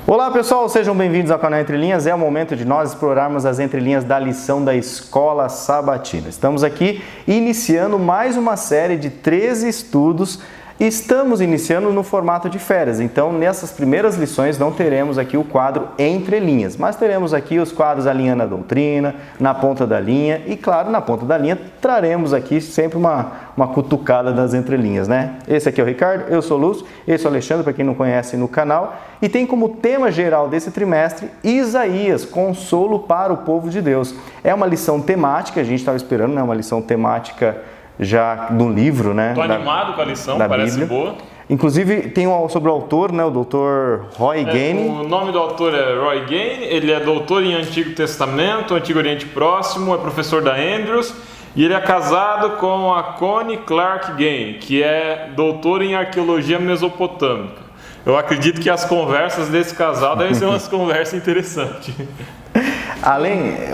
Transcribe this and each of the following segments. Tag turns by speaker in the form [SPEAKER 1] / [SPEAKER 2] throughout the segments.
[SPEAKER 1] Olá pessoal, sejam bem-vindos ao canal Entre Linhas. É o momento de nós explorarmos as entrelinhas da lição da Escola Sabatina. Estamos aqui iniciando mais uma série de 13 estudos. Estamos iniciando no formato de férias, então nessas primeiras lições não teremos aqui o quadro Entre Linhas, mas teremos aqui os quadros Alinhando a Doutrina, Na Ponta da Linha e, claro, na ponta da linha traremos aqui sempre uma cutucada das entrelinhas, né? Esse aqui é o Ricardo, eu sou o Lúcio, esse é o Alexandre, para quem não conhece no canal, e tem como tema geral desse trimestre Isaías, consolo para o povo de Deus. É uma lição temática, a gente estava esperando, né? Uma lição temática já no livro, né?
[SPEAKER 2] Estou animado com a lição, parece
[SPEAKER 1] Bíblia.
[SPEAKER 2] Boa.
[SPEAKER 1] Inclusive, tem sobre o autor, né? O Dr. Roy Gane.
[SPEAKER 2] O nome do autor é Roy Gane, ele é doutor em Antigo Testamento, Antigo Oriente Próximo, é professor da Andrews, e ele é casado com a Connie Clark Gane, que é doutor em Arqueologia Mesopotâmica. Eu acredito que as conversas desse casal devem ser umas conversas interessantes.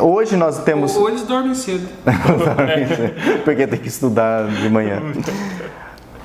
[SPEAKER 1] Hoje nós temos...
[SPEAKER 3] Ou eles dormem cedo.
[SPEAKER 1] Porque tem que estudar de manhã.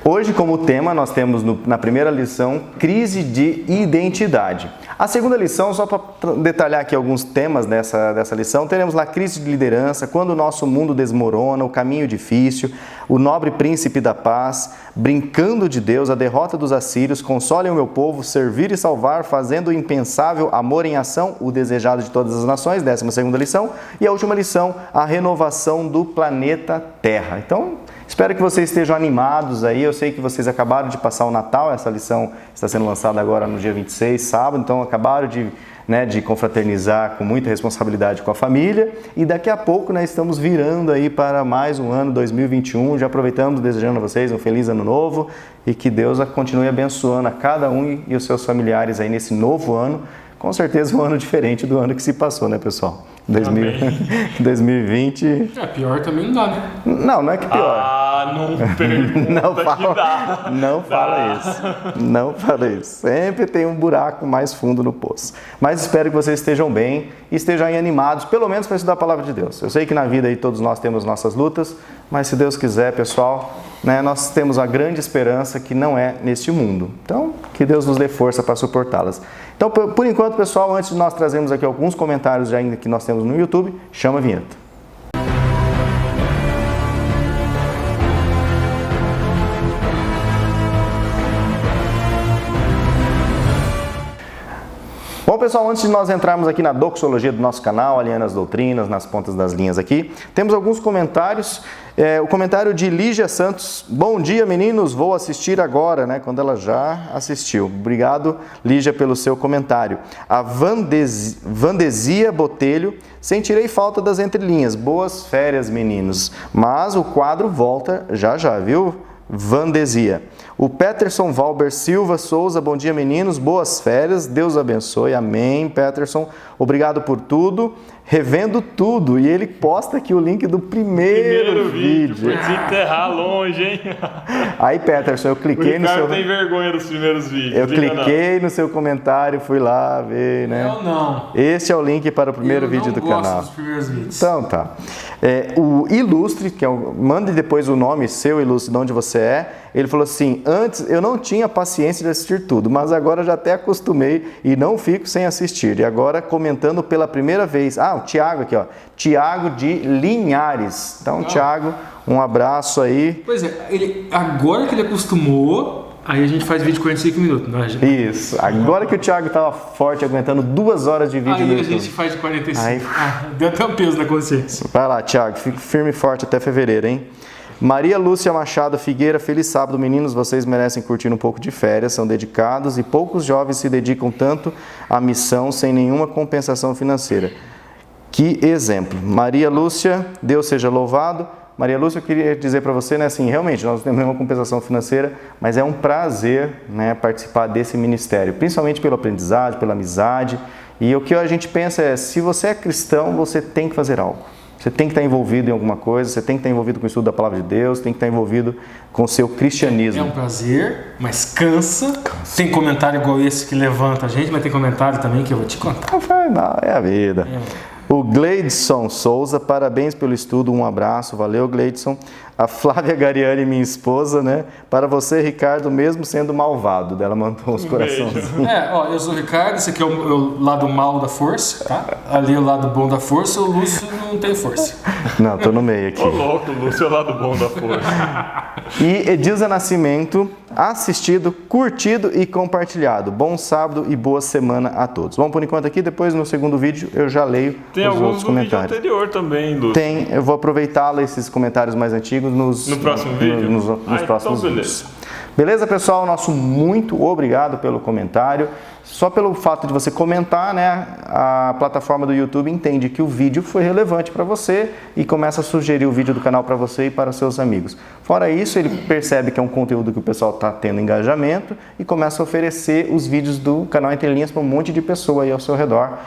[SPEAKER 1] Hoje, como tema, nós temos na primeira lição, crise de identidade. A segunda lição, só para detalhar aqui alguns temas dessa lição, teremos lá crise de liderança, quando o nosso mundo desmorona, o caminho difícil, o nobre príncipe da paz, brincando de Deus, a derrota dos assírios, consolem o meu povo, servir e salvar, fazendo o impensável, amor em ação, o desejado de todas as nações, 12ª lição. E a última lição, a renovação do planeta Terra. Então, espero que vocês estejam animados aí. Eu sei que vocês acabaram de passar o Natal, essa lição está sendo lançada agora no dia 26, sábado, então acabaram de confraternizar com muita responsabilidade com a família. E daqui a pouco estamos virando aí para mais um ano 2021. Já aproveitamos desejando a vocês um feliz ano novo e que Deus continue abençoando a cada um e os seus familiares aí nesse novo ano. Com certeza um ano diferente do ano que se passou, né, pessoal? 2020...
[SPEAKER 3] pior também não dá, né?
[SPEAKER 1] Não é que pior.
[SPEAKER 2] Não pergunta
[SPEAKER 1] não fala isso. Não fala isso. Sempre tem um buraco mais fundo no poço. Mas espero que vocês estejam bem e estejam aí animados, pelo menos para estudar a Palavra de Deus. Eu sei que na vida aí todos nós temos nossas lutas, mas se Deus quiser, pessoal, nós temos a grande esperança que não é neste mundo. Então, que Deus nos dê força para suportá-las. Então, por enquanto, pessoal, antes de nós trazermos aqui alguns comentários ainda que nós temos no YouTube, chama a vinheta. Bom, pessoal, antes de nós entrarmos aqui na doxologia do nosso canal, alinhando as doutrinas, nas pontas das linhas aqui, temos alguns comentários. O comentário de Lígia Santos. Bom dia, meninos, vou assistir agora, quando ela já assistiu. Obrigado, Lígia, pelo seu comentário. A Vandesia Botelho. Sentirei falta das entrelinhas. Boas férias, meninos. Mas o quadro volta já, viu? Vandesia. O Peterson Valber Silva Souza, bom dia meninos, boas férias, Deus abençoe, amém, Peterson, obrigado por tudo, revendo tudo, e ele posta aqui o link do primeiro vídeo.
[SPEAKER 2] Por desenterrar longe, hein?
[SPEAKER 1] Aí, Peterson, eu cliquei no seu...
[SPEAKER 2] O Ricardo tem vergonha dos primeiros vídeos.
[SPEAKER 1] Eu cliquei no seu comentário, fui lá ver,
[SPEAKER 3] Eu não.
[SPEAKER 1] Este é o link para o primeiro vídeo do canal.
[SPEAKER 3] Eu não gosto dos primeiros vídeos.
[SPEAKER 1] Então, tá. O Ilustre, mande depois o nome seu, Ilustre, de onde você é, ele falou assim, antes eu não tinha paciência de assistir tudo, mas agora já até acostumei e não fico sem assistir. E agora comentando pela primeira vez. O Tiago aqui, ó. Tiago de Linhares. Então, Tiago, um abraço aí.
[SPEAKER 3] Pois é, agora que ele acostumou, aí a gente faz vídeo de 45 minutos, não é, gente?
[SPEAKER 1] Isso. Agora que o Tiago estava forte, aguentando 2 horas de vídeo no
[SPEAKER 3] Aí a
[SPEAKER 1] YouTube.
[SPEAKER 3] gente faz de 45. Deu até um peso na consciência.
[SPEAKER 1] Vai lá, Tiago. Fique firme e forte até fevereiro, hein? Maria Lúcia Machado Figueira, feliz sábado, meninos, vocês merecem curtir um pouco de férias, são dedicados e poucos jovens se dedicam tanto à missão sem nenhuma compensação financeira. Que exemplo. Maria Lúcia, Deus seja louvado. Maria Lúcia, eu queria dizer para você, realmente, nós não temos nenhuma compensação financeira, mas é um prazer, participar desse ministério, principalmente pelo aprendizado, pela amizade. E o que a gente pensa é, se você é cristão, você tem que fazer algo. Você tem que estar envolvido em alguma coisa, você tem que estar envolvido com o estudo da Palavra de Deus, tem que estar envolvido com o seu cristianismo.
[SPEAKER 3] É um prazer, mas cansa. Tem comentário igual esse que levanta a gente, mas tem comentário também que eu vou te contar.
[SPEAKER 1] Não, é a vida. O Gleidson Souza, parabéns pelo estudo, um abraço, valeu Gleidson. A Flávia Gariani, minha esposa, né? Para você, Ricardo, mesmo sendo malvado, ela mandou os corações.
[SPEAKER 3] Eu sou o Ricardo, esse aqui é o lado mal da força, tá? Ali é o lado bom da força, o Lúcio não tem força.
[SPEAKER 1] Não, tô no meio aqui.
[SPEAKER 2] Ô louco, Lúcio é o lado bom da força.
[SPEAKER 1] E Edilza Nascimento, assistido, curtido e compartilhado. Bom sábado e boa semana a todos. Vamos por enquanto aqui, depois no segundo vídeo eu já leio
[SPEAKER 2] Tem
[SPEAKER 1] os outros
[SPEAKER 2] alguns do
[SPEAKER 1] comentários.
[SPEAKER 2] vídeo anterior também, Lúcio.
[SPEAKER 1] Tem, eu vou aproveitar esses comentários mais antigos
[SPEAKER 2] No próximo vídeo?
[SPEAKER 1] Nos próximos
[SPEAKER 2] então
[SPEAKER 1] vídeos. Beleza, pessoal? Nosso muito obrigado pelo comentário. Só pelo fato de você comentar, né, a plataforma do YouTube entende que o vídeo foi relevante para você e começa a sugerir o vídeo do canal para você e para os seus amigos. Fora isso, ele percebe que é um conteúdo que o pessoal está tendo engajamento e começa a oferecer os vídeos do canal Entre Linhas para um monte de pessoa aí ao seu redor.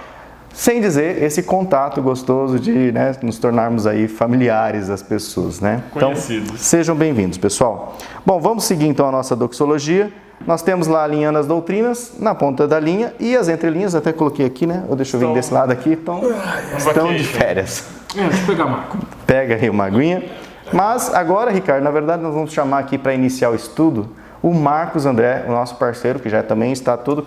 [SPEAKER 1] Sem dizer esse contato gostoso de, né, nos tornarmos aí familiares das pessoas, né?
[SPEAKER 2] Conhecidos.
[SPEAKER 1] Então, sejam bem-vindos, pessoal. Bom, vamos seguir então a nossa doxologia. Nós temos lá alinhando as doutrinas na ponta da linha e as entrelinhas, até coloquei aqui, né? Ou deixa eu vir desse lado aqui, estão de férias.
[SPEAKER 3] Deixa eu pegar a Marco.
[SPEAKER 1] Pega aí uma aguinha. Mas agora, Ricardo, na verdade nós vamos chamar aqui para iniciar o estudo o Marcos André, o nosso parceiro, que já também está tudo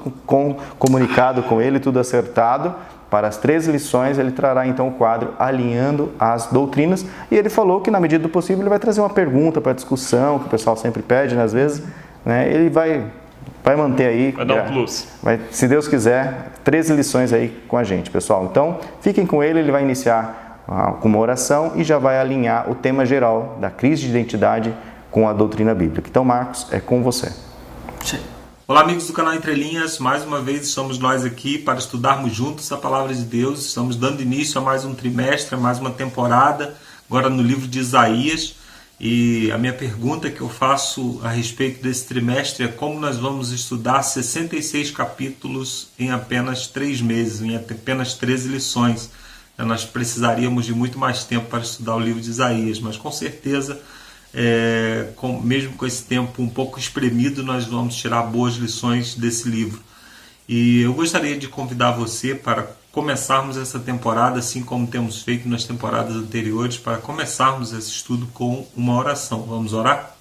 [SPEAKER 1] comunicado com ele, tudo acertado. Para as 13 lições, ele trará então o quadro Alinhando as Doutrinas. E ele falou que, na medida do possível, ele vai trazer uma pergunta para discussão, que o pessoal sempre pede, né, às vezes. Né, ele vai manter aí.
[SPEAKER 2] Vai dar um plus.
[SPEAKER 1] Se Deus quiser, 13 lições aí com a gente, pessoal. Então, fiquem com ele, ele vai iniciar com uma oração e já vai alinhar o tema geral da crise de identidade com a doutrina bíblica. Então, Marcos, é com você.
[SPEAKER 3] Sim.
[SPEAKER 4] Olá, amigos do canal Entre Linhas, mais uma vez estamos nós aqui para estudarmos juntos a Palavra de Deus. Estamos dando início a mais um trimestre, a mais uma temporada, agora no livro de Isaías. E a minha pergunta que eu faço a respeito desse trimestre é como nós vamos estudar 66 capítulos em apenas 3 meses, em apenas 13 lições. Nós precisaríamos de muito mais tempo para estudar o livro de Isaías, mas com certeza, mesmo com esse tempo um pouco espremido, nós vamos tirar boas lições desse livro. E eu gostaria de convidar você para começarmos essa temporada, assim como temos feito nas temporadas anteriores, para começarmos esse estudo com uma oração. Vamos orar?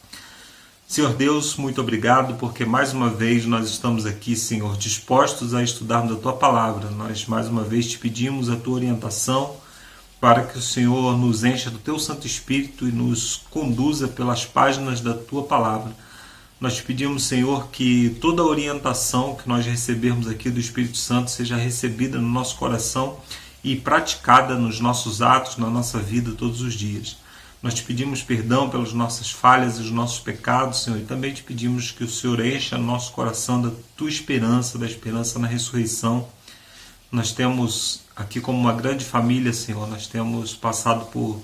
[SPEAKER 4] Senhor Deus, muito obrigado, porque mais uma vez nós estamos aqui, Senhor, dispostos a estudarmos a Tua Palavra. Nós mais uma vez te pedimos a Tua orientação, para que o Senhor nos encha do Teu Santo Espírito e nos conduza pelas páginas da Tua Palavra. Nós te pedimos, Senhor, que toda a orientação que nós recebermos aqui do Espírito Santo seja recebida no nosso coração e praticada nos nossos atos, na nossa vida todos os dias. Nós te pedimos perdão pelas nossas falhas e os nossos pecados, Senhor, e também te pedimos que o Senhor encha nosso coração da Tua esperança, da esperança na ressurreição. Nós temos aqui como uma grande família, Senhor, nós temos passado por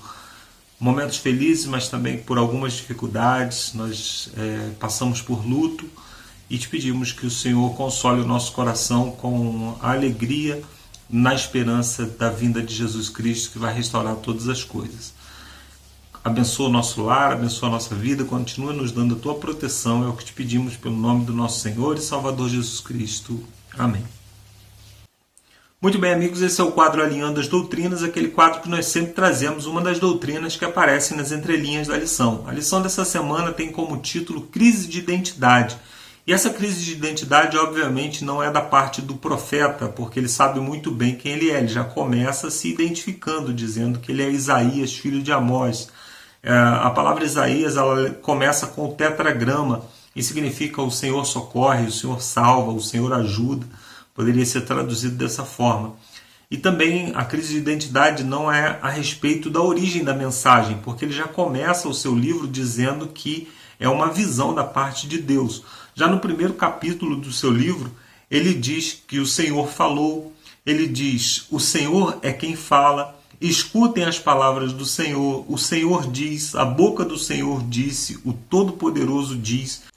[SPEAKER 4] momentos felizes, mas também por algumas dificuldades, nós passamos por luto e te pedimos que o Senhor console o nosso coração com a alegria na esperança da vinda de Jesus Cristo, que vai restaurar todas as coisas. Abençoa o nosso lar, abençoa a nossa vida, continua nos dando a Tua proteção, é o que te pedimos pelo nome do nosso Senhor e Salvador Jesus Cristo. Amém. Muito bem, amigos, esse é o quadro Alinhando as Doutrinas, aquele quadro que nós sempre trazemos uma das doutrinas que aparecem nas entrelinhas da lição. A lição dessa semana tem como título Crise de Identidade. E essa crise de identidade, obviamente, não é da parte do profeta, porque ele sabe muito bem quem ele é. Ele já começa se identificando, dizendo que ele é Isaías, filho de Amós. A palavra Isaías ela começa com o tetragrama e significa o Senhor socorre, o Senhor salva, o Senhor ajuda. Poderia ser traduzido dessa forma. E também a crise de identidade não é a respeito da origem da mensagem, porque ele já começa o seu livro dizendo que é uma visão da parte de Deus. Já no primeiro capítulo do seu livro, ele diz que o Senhor falou, ele diz, o Senhor é quem fala, escutem as palavras do Senhor, o Senhor diz, a boca do Senhor disse, o Todo-Poderoso diz.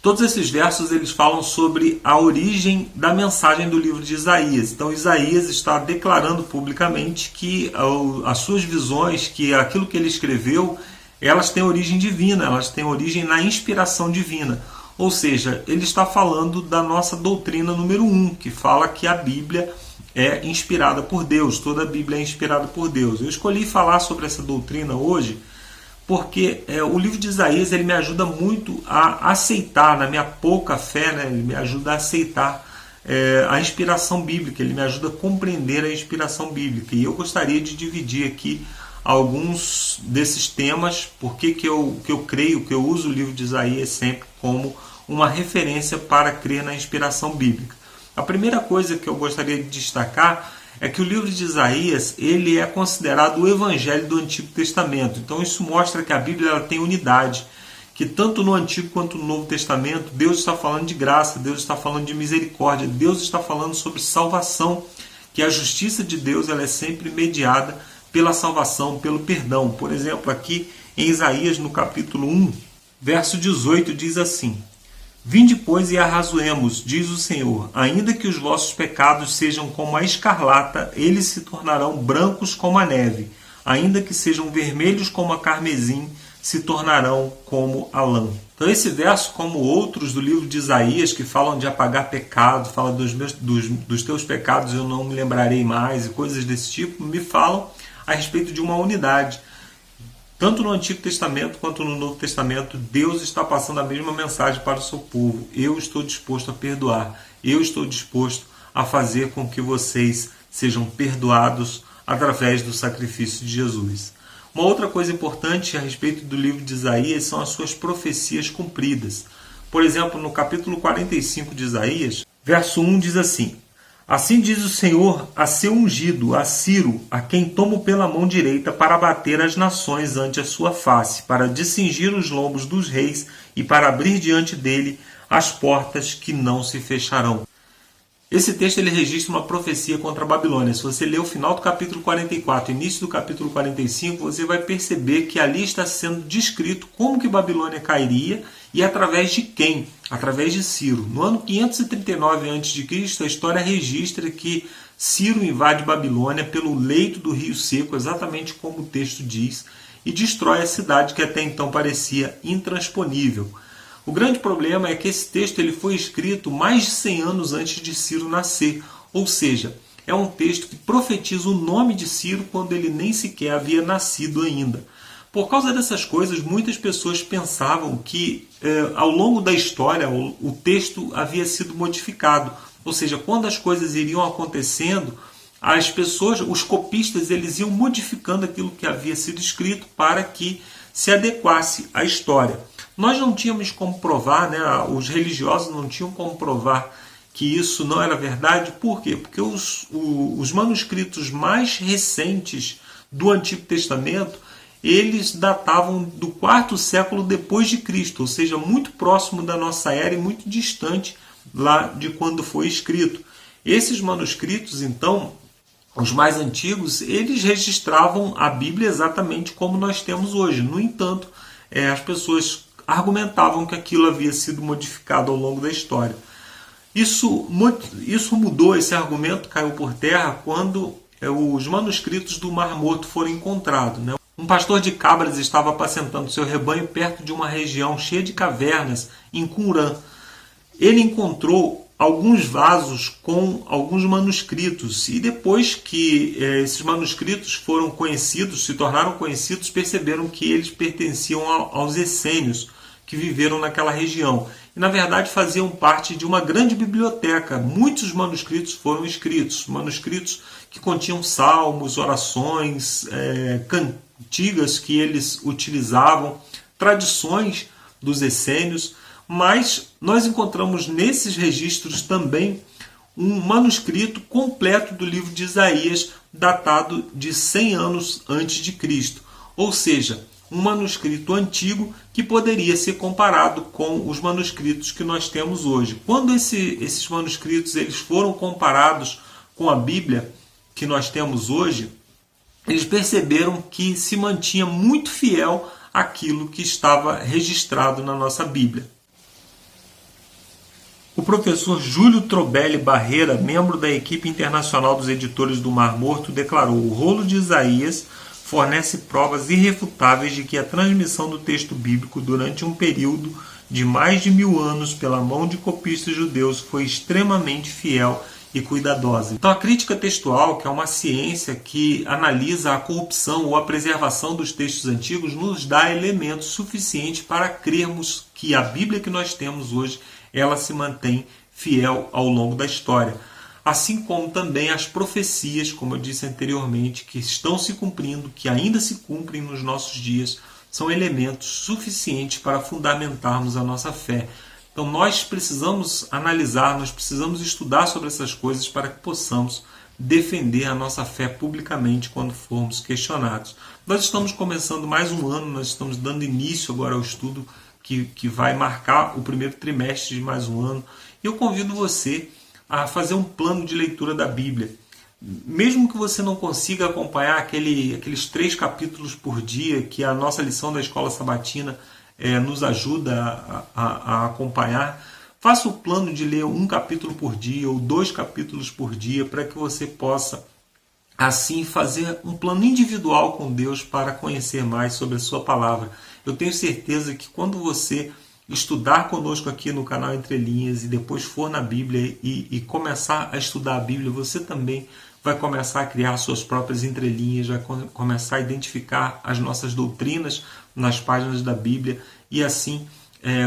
[SPEAKER 4] Todos esses versos eles falam sobre a origem da mensagem do livro de Isaías. Então Isaías está declarando publicamente que as suas visões, que aquilo que ele escreveu, elas têm origem divina, elas têm origem na inspiração divina. Ou seja, ele está falando da nossa doutrina número 1, que fala que a Bíblia é inspirada por Deus, toda a Bíblia é inspirada por Deus. Eu escolhi falar sobre essa doutrina hoje porque o livro de Isaías ele me ajuda muito a aceitar, na minha pouca fé, né, ele me ajuda a aceitar a inspiração bíblica, ele me ajuda a compreender a inspiração bíblica. E eu gostaria de dividir aqui alguns desses temas, porque que eu creio, que eu uso o livro de Isaías sempre como uma referência para crer na inspiração bíblica. A primeira coisa que eu gostaria de destacar é que o livro de Isaías ele é considerado o evangelho do Antigo Testamento. Então isso mostra que a Bíblia ela tem unidade, que tanto no Antigo quanto no Novo Testamento Deus está falando de graça, Deus está falando de misericórdia, Deus está falando sobre salvação, que a justiça de Deus ela é sempre mediada pela salvação, pelo perdão. Por exemplo, aqui em Isaías, no capítulo 1, verso 18, diz assim: Vinde, pois, e arrazoemos, diz o Senhor, ainda que os vossos pecados sejam como a escarlata, eles se tornarão brancos como a neve, ainda que sejam vermelhos como a carmesim, se tornarão como a lã. Então esse verso, como outros do livro de Isaías, que falam de apagar pecado, fala dos teus pecados eu não me lembrarei mais, e coisas desse tipo, me falam a respeito de uma unidade. Tanto no Antigo Testamento quanto no Novo Testamento, Deus está passando a mesma mensagem para o seu povo. Eu estou disposto a perdoar. Eu estou disposto a fazer com que vocês sejam perdoados através do sacrifício de Jesus. Uma outra coisa importante a respeito do livro de Isaías são as suas profecias cumpridas. Por exemplo, no capítulo 45 de Isaías, verso 1 diz assim: Assim diz o Senhor a seu ungido, a Ciro, a quem tomo pela mão direita para abater as nações ante a sua face, para descingir os lombos dos reis e para abrir diante dele as portas que não se fecharão. Esse texto ele registra uma profecia contra a Babilônia. Se você ler o final do capítulo 44 e início do capítulo 45, você vai perceber que ali está sendo descrito como que Babilônia cairia e através de quem? Através de Ciro. No ano 539 a.C., a história registra que Ciro invade Babilônia pelo leito do Rio Seco, exatamente como o texto diz, e destrói a cidade que até então parecia intransponível. O grande problema é que esse texto ele foi escrito mais de 100 anos antes de Ciro nascer, ou seja, é um texto que profetiza o nome de Ciro quando ele nem sequer havia nascido ainda. Por causa dessas coisas, muitas pessoas pensavam que ao longo da história o texto havia sido modificado, ou seja, quando as coisas iriam acontecendo, as pessoas, os copistas, eles iam modificando aquilo que havia sido escrito para que se adequasse à história. Nós não tínhamos como provar, né? Os religiosos não tinham como provar que isso não era verdade. Por quê? Porque os manuscritos mais recentes do Antigo Testamento, eles datavam do 4º século depois de Cristo, ou seja, muito próximo da nossa era e muito distante lá de quando foi escrito. Esses manuscritos, então, os mais antigos, eles registravam a Bíblia exatamente como nós temos hoje. No entanto, as pessoas argumentavam que aquilo havia sido modificado ao longo da história. Isso mudou, esse argumento caiu por terra quando os manuscritos do Mar Morto foram encontrados, né? Um pastor de cabras estava apacentando seu rebanho perto de uma região cheia de cavernas em Qumran. Ele encontrou alguns vasos com alguns manuscritos e depois que esses manuscritos foram conhecidos, se tornaram conhecidos, perceberam que eles pertenciam aos essênios que viveram naquela região e na verdade faziam parte de uma grande biblioteca. Muitos manuscritos foram escritos, manuscritos que continham salmos, orações, cantigas que eles utilizavam, tradições dos essênios. Mas nós encontramos nesses registros também um manuscrito completo do livro de Isaías, datado de 100 anos antes de Cristo. Ou seja, um manuscrito antigo que poderia ser comparado com os manuscritos que nós temos hoje. Quando esses manuscritos eles foram comparados com a Bíblia que nós temos hoje, eles perceberam que se mantinha muito fiel àquilo que estava registrado na nossa Bíblia. O professor Júlio Trobelli Barreira, membro da equipe internacional dos editores do Mar Morto, declarou: o rolo de Isaías fornece provas irrefutáveis de que a transmissão do texto bíblico durante um período de mais de 1000 anos pela mão de copistas judeus foi extremamente fiel e cuidadosa. Então a crítica textual, que é uma ciência que analisa a corrupção ou a preservação dos textos antigos, nos dá elementos suficientes para crermos que a Bíblia que nós temos hoje, ela se mantém fiel ao longo da história. Assim como também as profecias, como eu disse anteriormente, que estão se cumprindo, que ainda se cumprem nos nossos dias, são elementos suficientes para fundamentarmos a nossa fé. Então nós precisamos analisar, nós precisamos estudar sobre essas coisas para que possamos defender a nossa fé publicamente quando formos questionados. Nós estamos começando mais um ano, nós estamos dando início agora ao estudo que vai marcar o primeiro trimestre de mais um ano. E eu convido você a fazer um plano de leitura da Bíblia. Mesmo que você não consiga acompanhar aqueles 3 capítulos por dia que a nossa lição da Escola Sabatina nos ajuda a acompanhar, faça o plano de ler 1 capítulo por dia ou 2 capítulos por dia para que você possa assim fazer um plano individual com Deus para conhecer mais sobre a sua palavra. Eu tenho certeza que quando você estudar conosco aqui no canal Entre Linhas e depois for na Bíblia e começar a estudar a Bíblia, você também vai começar a criar suas próprias entrelinhas, vai começar a identificar as nossas doutrinas nas páginas da Bíblia e assim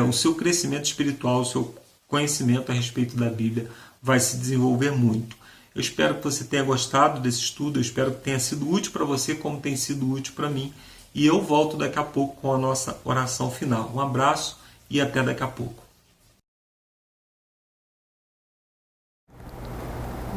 [SPEAKER 4] o seu crescimento espiritual, o seu conhecimento a respeito da Bíblia vai se desenvolver muito. Eu espero que você tenha gostado desse estudo, eu espero que tenha sido útil para você como tem sido útil para mim e eu volto daqui a pouco com a nossa oração final. Um abraço e até daqui a pouco.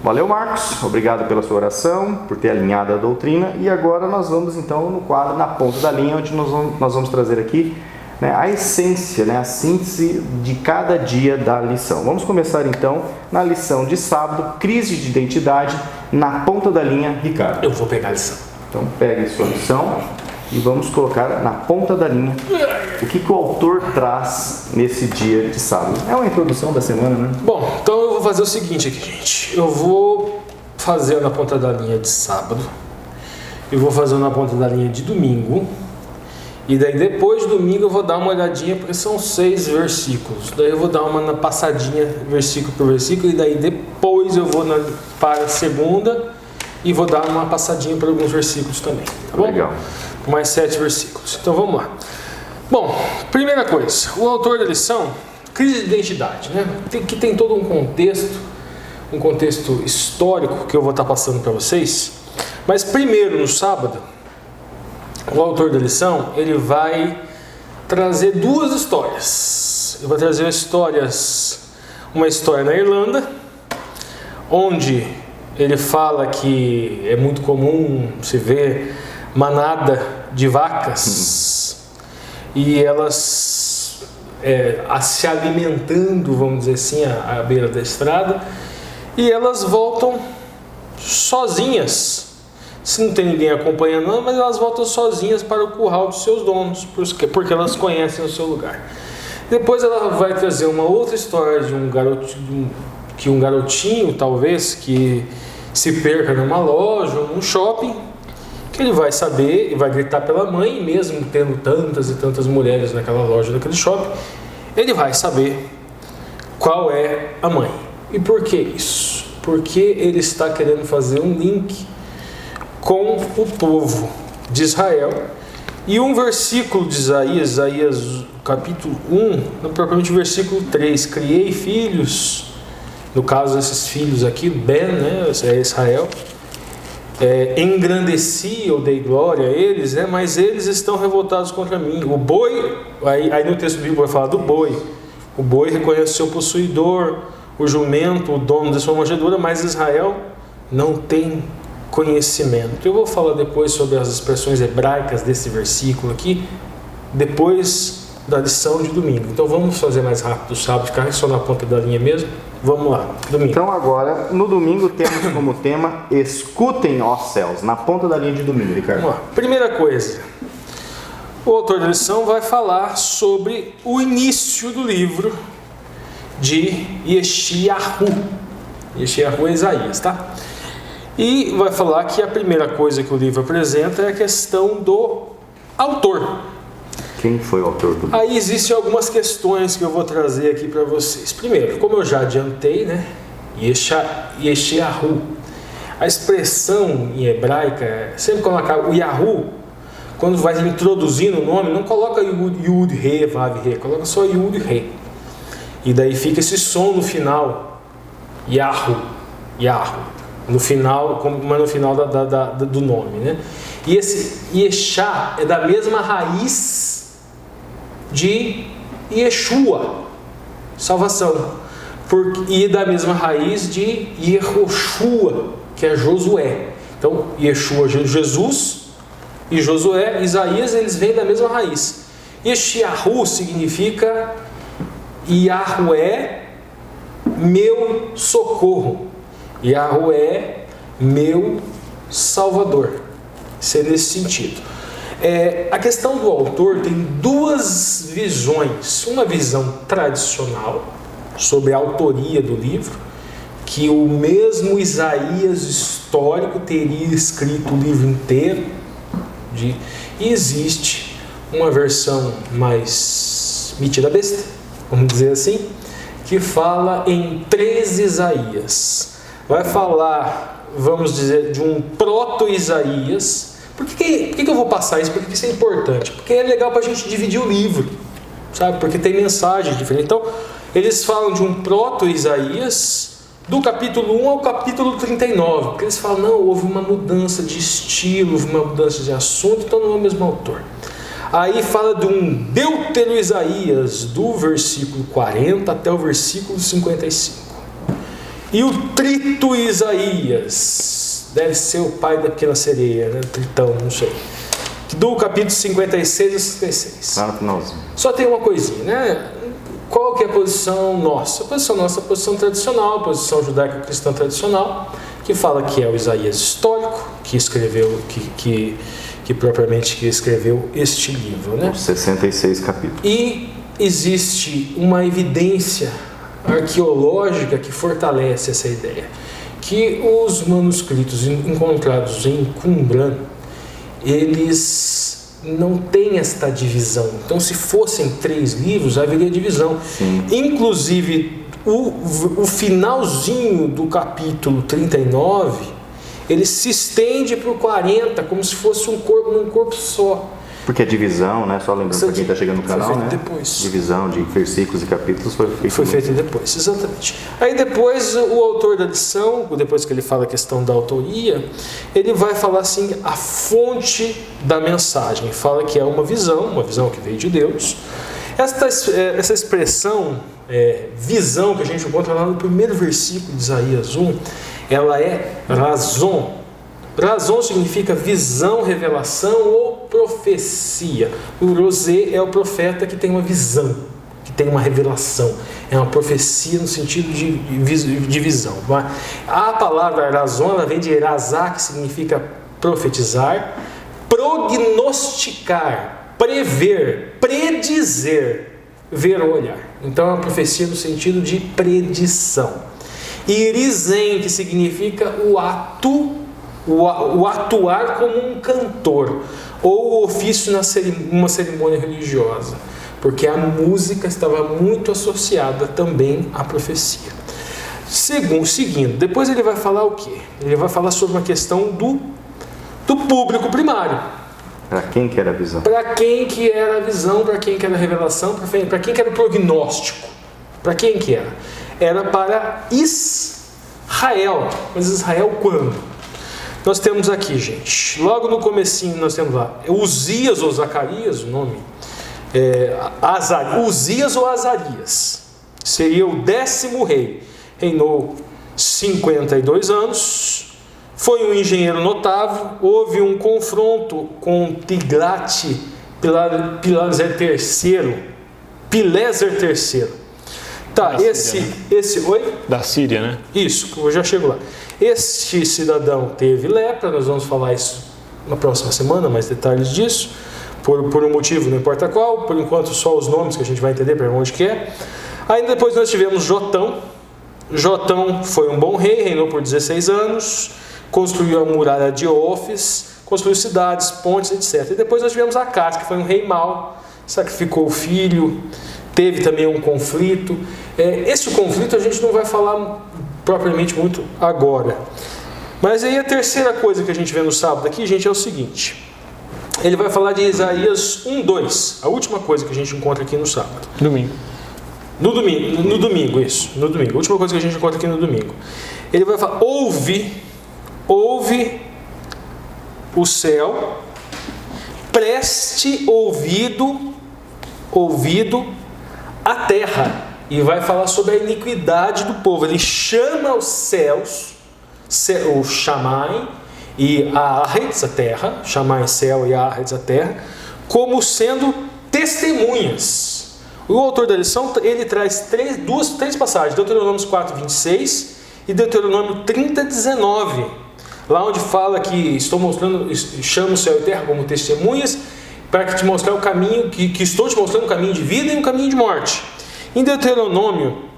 [SPEAKER 1] Valeu, Marcos. Obrigado pela sua oração, por ter alinhado a doutrina. E agora nós vamos então no quadro Na Ponta da Linha, onde nós vamos trazer aqui a essência, a síntese de cada dia da lição. Vamos começar então na lição de sábado, crise de identidade, na ponta da linha, Ricardo.
[SPEAKER 3] Eu vou pegar a lição.
[SPEAKER 1] Então pegue sua lição e vamos colocar na ponta da linha o que o autor traz nesse dia de sábado. É uma introdução da semana, né?
[SPEAKER 3] Bom, então eu vou fazer o seguinte aqui, gente. Eu vou fazer na ponta da linha de sábado. Eu vou fazer na ponta da linha de domingo. E daí depois de domingo eu vou dar uma olhadinha, porque são 6 versículos. Daí eu vou dar uma passadinha versículo por versículo. E daí depois eu vou para a segunda e vou dar uma passadinha por alguns versículos também. Tá bom?
[SPEAKER 1] Legal.
[SPEAKER 3] Mais 7 versículos. Então vamos lá. Bom, primeira coisa, o autor da lição, crise de identidade, que tem todo um contexto histórico que eu vou estar passando para vocês. Mas primeiro, no sábado, o autor da lição, ele vai trazer 2 histórias. Ele vai trazer uma história na Irlanda, onde ele fala que é muito comum se ver manada de vacas e elas se alimentando, vamos dizer assim, à beira da estrada, e elas voltam sozinhas. Se não tem ninguém acompanhando, mas elas voltam sozinhas para o curral dos seus donos, porque elas conhecem o seu lugar. Depois ela vai trazer uma outra história de um garotinho, talvez, que se perca numa loja ou num shopping, que ele vai saber e vai gritar pela mãe, mesmo tendo tantas e tantas mulheres naquela loja, naquele shopping, ele vai saber qual é a mãe. E por que isso? Porque ele está querendo fazer um link com o povo de Israel. E um versículo de Isaías capítulo 1, propriamente o versículo 3, criei filhos, no caso esses filhos aqui, Ben, é Israel, engrandeci, eu dei glória a eles, mas eles estão revoltados contra mim. O boi, aí no texto bíblico vai falar do boi, o boi reconhece o seu possuidor, o jumento, o dono da sua manjedoura, mas Israel não tem conhecimento. Eu vou falar depois sobre as expressões hebraicas desse versículo aqui, depois da lição de domingo. Então vamos fazer mais rápido o sábado, ficar só na ponta da linha mesmo. Vamos lá, domingo.
[SPEAKER 1] Então agora, no domingo, temos como tema Escutem, ó céus, na ponta da linha de domingo, Ricardo. Vamos lá.
[SPEAKER 3] Primeira coisa, o autor da lição vai falar sobre o início do livro de Yeshayahu. Yeshayahu é Isaías, tá? E vai falar que a primeira coisa que o livro apresenta é a questão do autor.
[SPEAKER 1] Quem foi o autor do livro?
[SPEAKER 3] Aí existem algumas questões que eu vou trazer aqui para vocês. Primeiro, como eu já adiantei, Yeshayahu. A expressão em hebraica, sempre quando acaba o Yahu, quando vai introduzindo o nome, não coloca Yud, Re, Vav, Re, coloca só Yud, Re. E daí fica esse som no final, Yahu, no final, mas no final do nome, né? E esse Yeshá é da mesma raiz de Yeshua, salvação, e da mesma raiz de Yehoshua, que é Josué. Então, Yeshua, Jesus, e Josué, Isaías, eles vêm da mesma raiz. Yeshayahu significa Yahué, meu socorro. Yahué, meu salvador. Isso é nesse sentido. A questão do autor tem duas visões. Uma visão tradicional sobre a autoria do livro, que o mesmo Isaías histórico teria escrito o livro inteiro. E existe uma versão mais metida besta, vamos dizer assim, que fala em 3 Isaías. Vai falar, vamos dizer, de um proto-Isaías. Por que eu vou passar isso? Por que isso é importante? Porque é legal para a gente dividir o livro, sabe? Porque tem mensagens diferentes. Então, eles falam de um proto-Isaías, do capítulo 1 ao capítulo 39. Porque eles falam, não, houve uma mudança de estilo, houve uma mudança de assunto, então não é o mesmo autor. Aí fala de um Deutero-Isaías, do versículo 40 até o versículo 55. E o Trito-Isaías, deve ser o pai da pequena sereia, né? Tritão, não sei. Do capítulo 56 a 56.
[SPEAKER 1] Lá no finalzinho.
[SPEAKER 3] Só tem uma coisinha, né? Qual que é a posição nossa? A posição nossa é a posição tradicional, a posição judaico-cristã tradicional, que fala que é o Isaías histórico, que escreveu, que propriamente escreveu este livro, né?
[SPEAKER 1] 66 capítulos.
[SPEAKER 3] E existe uma evidência arqueológica que fortalece essa ideia, que os manuscritos encontrados em Qumran, eles não têm esta divisão. Então, se fossem 3 livros, haveria divisão.
[SPEAKER 1] Sim.
[SPEAKER 3] Inclusive, o finalzinho do capítulo 39, ele se estende para o 40, como se fosse um corpo num corpo só.
[SPEAKER 1] Porque a divisão, né? Só lembrando para quem está chegando no canal, né?
[SPEAKER 3] Depois.
[SPEAKER 1] Divisão de versículos e capítulos
[SPEAKER 3] foi feita depois, exatamente. Aí depois o autor da lição, depois que ele fala a questão da autoria, ele vai falar assim, a fonte da mensagem. Fala que é uma visão que veio de Deus. Essa expressão, visão, que a gente encontra lá no primeiro versículo de Isaías 1, ela é razão. Razão significa visão, revelação ou profecia. O Rosé é o profeta que tem uma visão, que tem uma revelação. É uma profecia no sentido de visão. A palavra razão, ela vem de razá, que significa profetizar, prognosticar, prever, predizer, ver ou olhar. Então é uma profecia no sentido de predição. Irizen, que significa o atuar como um cantor, ou o ofício numa cerimônia religiosa, porque a música estava muito associada também à profecia. Seguindo, depois ele vai falar o quê? Ele vai falar sobre uma questão do público primário.
[SPEAKER 1] Para quem que era a visão?
[SPEAKER 3] Para quem que era a visão, para quem que era a revelação, para quem que era o prognóstico. Para quem que era? Era para Israel. Mas Israel quando? Nós temos aqui, gente, logo no comecinho nós temos lá Uzias ou Zacarias, o nome Uzias ou Azarias, seria o 10º rei, reinou 52 anos, foi um engenheiro notável, houve um confronto com Tiglat-Pileser III. Tá, oi?
[SPEAKER 2] Da Síria, né?
[SPEAKER 3] Isso, eu já chego lá. Este cidadão teve lepra, nós vamos falar isso na próxima semana, mais detalhes disso, por um motivo, não importa qual, por enquanto só os nomes que a gente vai entender para onde que é. Aí depois nós tivemos Jotão. Jotão foi um bom rei, reinou por 16 anos, construiu a muralha de Ofes, construiu cidades, pontes, etc. E depois nós tivemos Acás, que foi um rei mau, sacrificou o filho, teve também um conflito. Esse conflito a gente não vai falar propriamente muito agora. Mas aí a terceira coisa que a gente vê no sábado aqui, gente, é o seguinte. Ele vai falar de Isaías 1:2, a última coisa que a gente encontra aqui no sábado.
[SPEAKER 2] Domingo.
[SPEAKER 3] No domingo, isso. No domingo. A última coisa que a gente encontra aqui no domingo. Ele vai falar, ouve o céu, preste ouvido à terra. E vai falar sobre a iniquidade do povo. Ele chama os céus, o Shammai e a Aretz, a terra, Shammai céu e a Aretz, a terra, como sendo testemunhas. O autor da lição, ele traz três passagens, Deuteronômio 4:26 e Deuteronômio 30:19, lá onde fala que chamo o céu e a terra como testemunhas, para te mostrar o caminho, que estou te mostrando um caminho de vida e um caminho de morte. Em Deuteronômio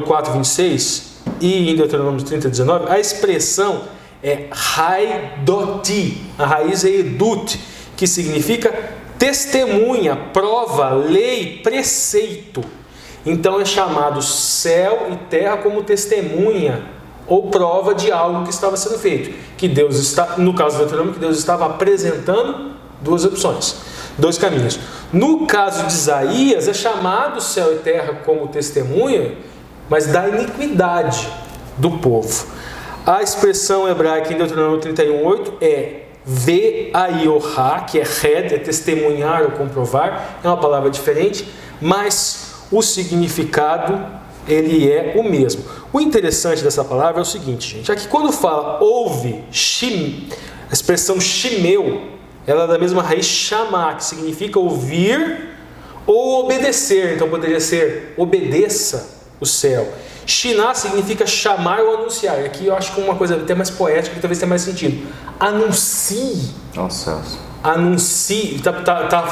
[SPEAKER 3] 4:26 e em Deuteronômio 30:19, a expressão é haidoti, a raiz é edut, que significa testemunha, prova, lei, preceito. Então é chamado céu e terra como testemunha ou prova de algo que estava sendo feito. Que Deus está, no caso do Deuteronômio, que Deus estava apresentando duas opções, dois caminhos. No caso de Isaías, é chamado céu e terra como testemunha, mas da iniquidade do povo. A expressão hebraica em Deuteronômio 31:8 é Ve'ayorá, que é red, é testemunhar ou comprovar, é uma palavra diferente, mas o significado ele é o mesmo. O interessante dessa palavra é o seguinte, gente, aqui quando fala ouve, a expressão shimeu, ela é da mesma raiz chamar, que significa ouvir ou obedecer, então poderia ser obedeça o céu. Shiná significa chamar ou anunciar. E aqui eu acho que uma coisa até mais poética, que talvez tenha mais sentido. Anuncie.
[SPEAKER 1] Nossa.
[SPEAKER 3] Anuncie. Está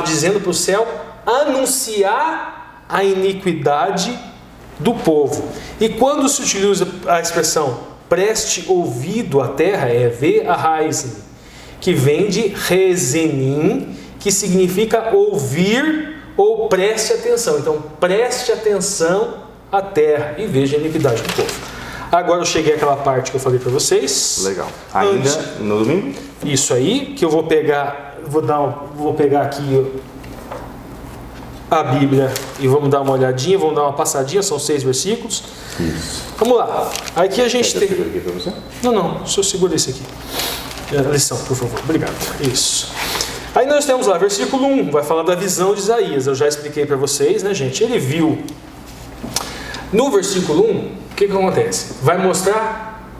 [SPEAKER 3] dizendo para o céu anunciar a iniquidade do povo. E quando se utiliza a expressão preste ouvido à terra, é ve a raiz, que vem de rezenim, que significa ouvir ou preste atenção. Então preste atenção a terra e veja a iniquidade do povo. Agora eu cheguei àquela parte que eu falei para vocês.
[SPEAKER 1] Legal. Ainda no domingo?
[SPEAKER 3] Isso aí, que eu vou pegar, vou pegar aqui a Bíblia e vamos dar uma olhadinha, vamos dar uma passadinha, são 6 versículos.
[SPEAKER 1] Isso.
[SPEAKER 3] Vamos lá. Aqui a gente tem.
[SPEAKER 1] Aqui pra você?
[SPEAKER 3] Não, só segura esse aqui. A lição, por favor. Obrigado. Isso. Aí nós temos lá, versículo 1, vai falar da visão de Isaías. Eu já expliquei para vocês, né, gente? Ele viu. No versículo 1, o que acontece? Vai mostrar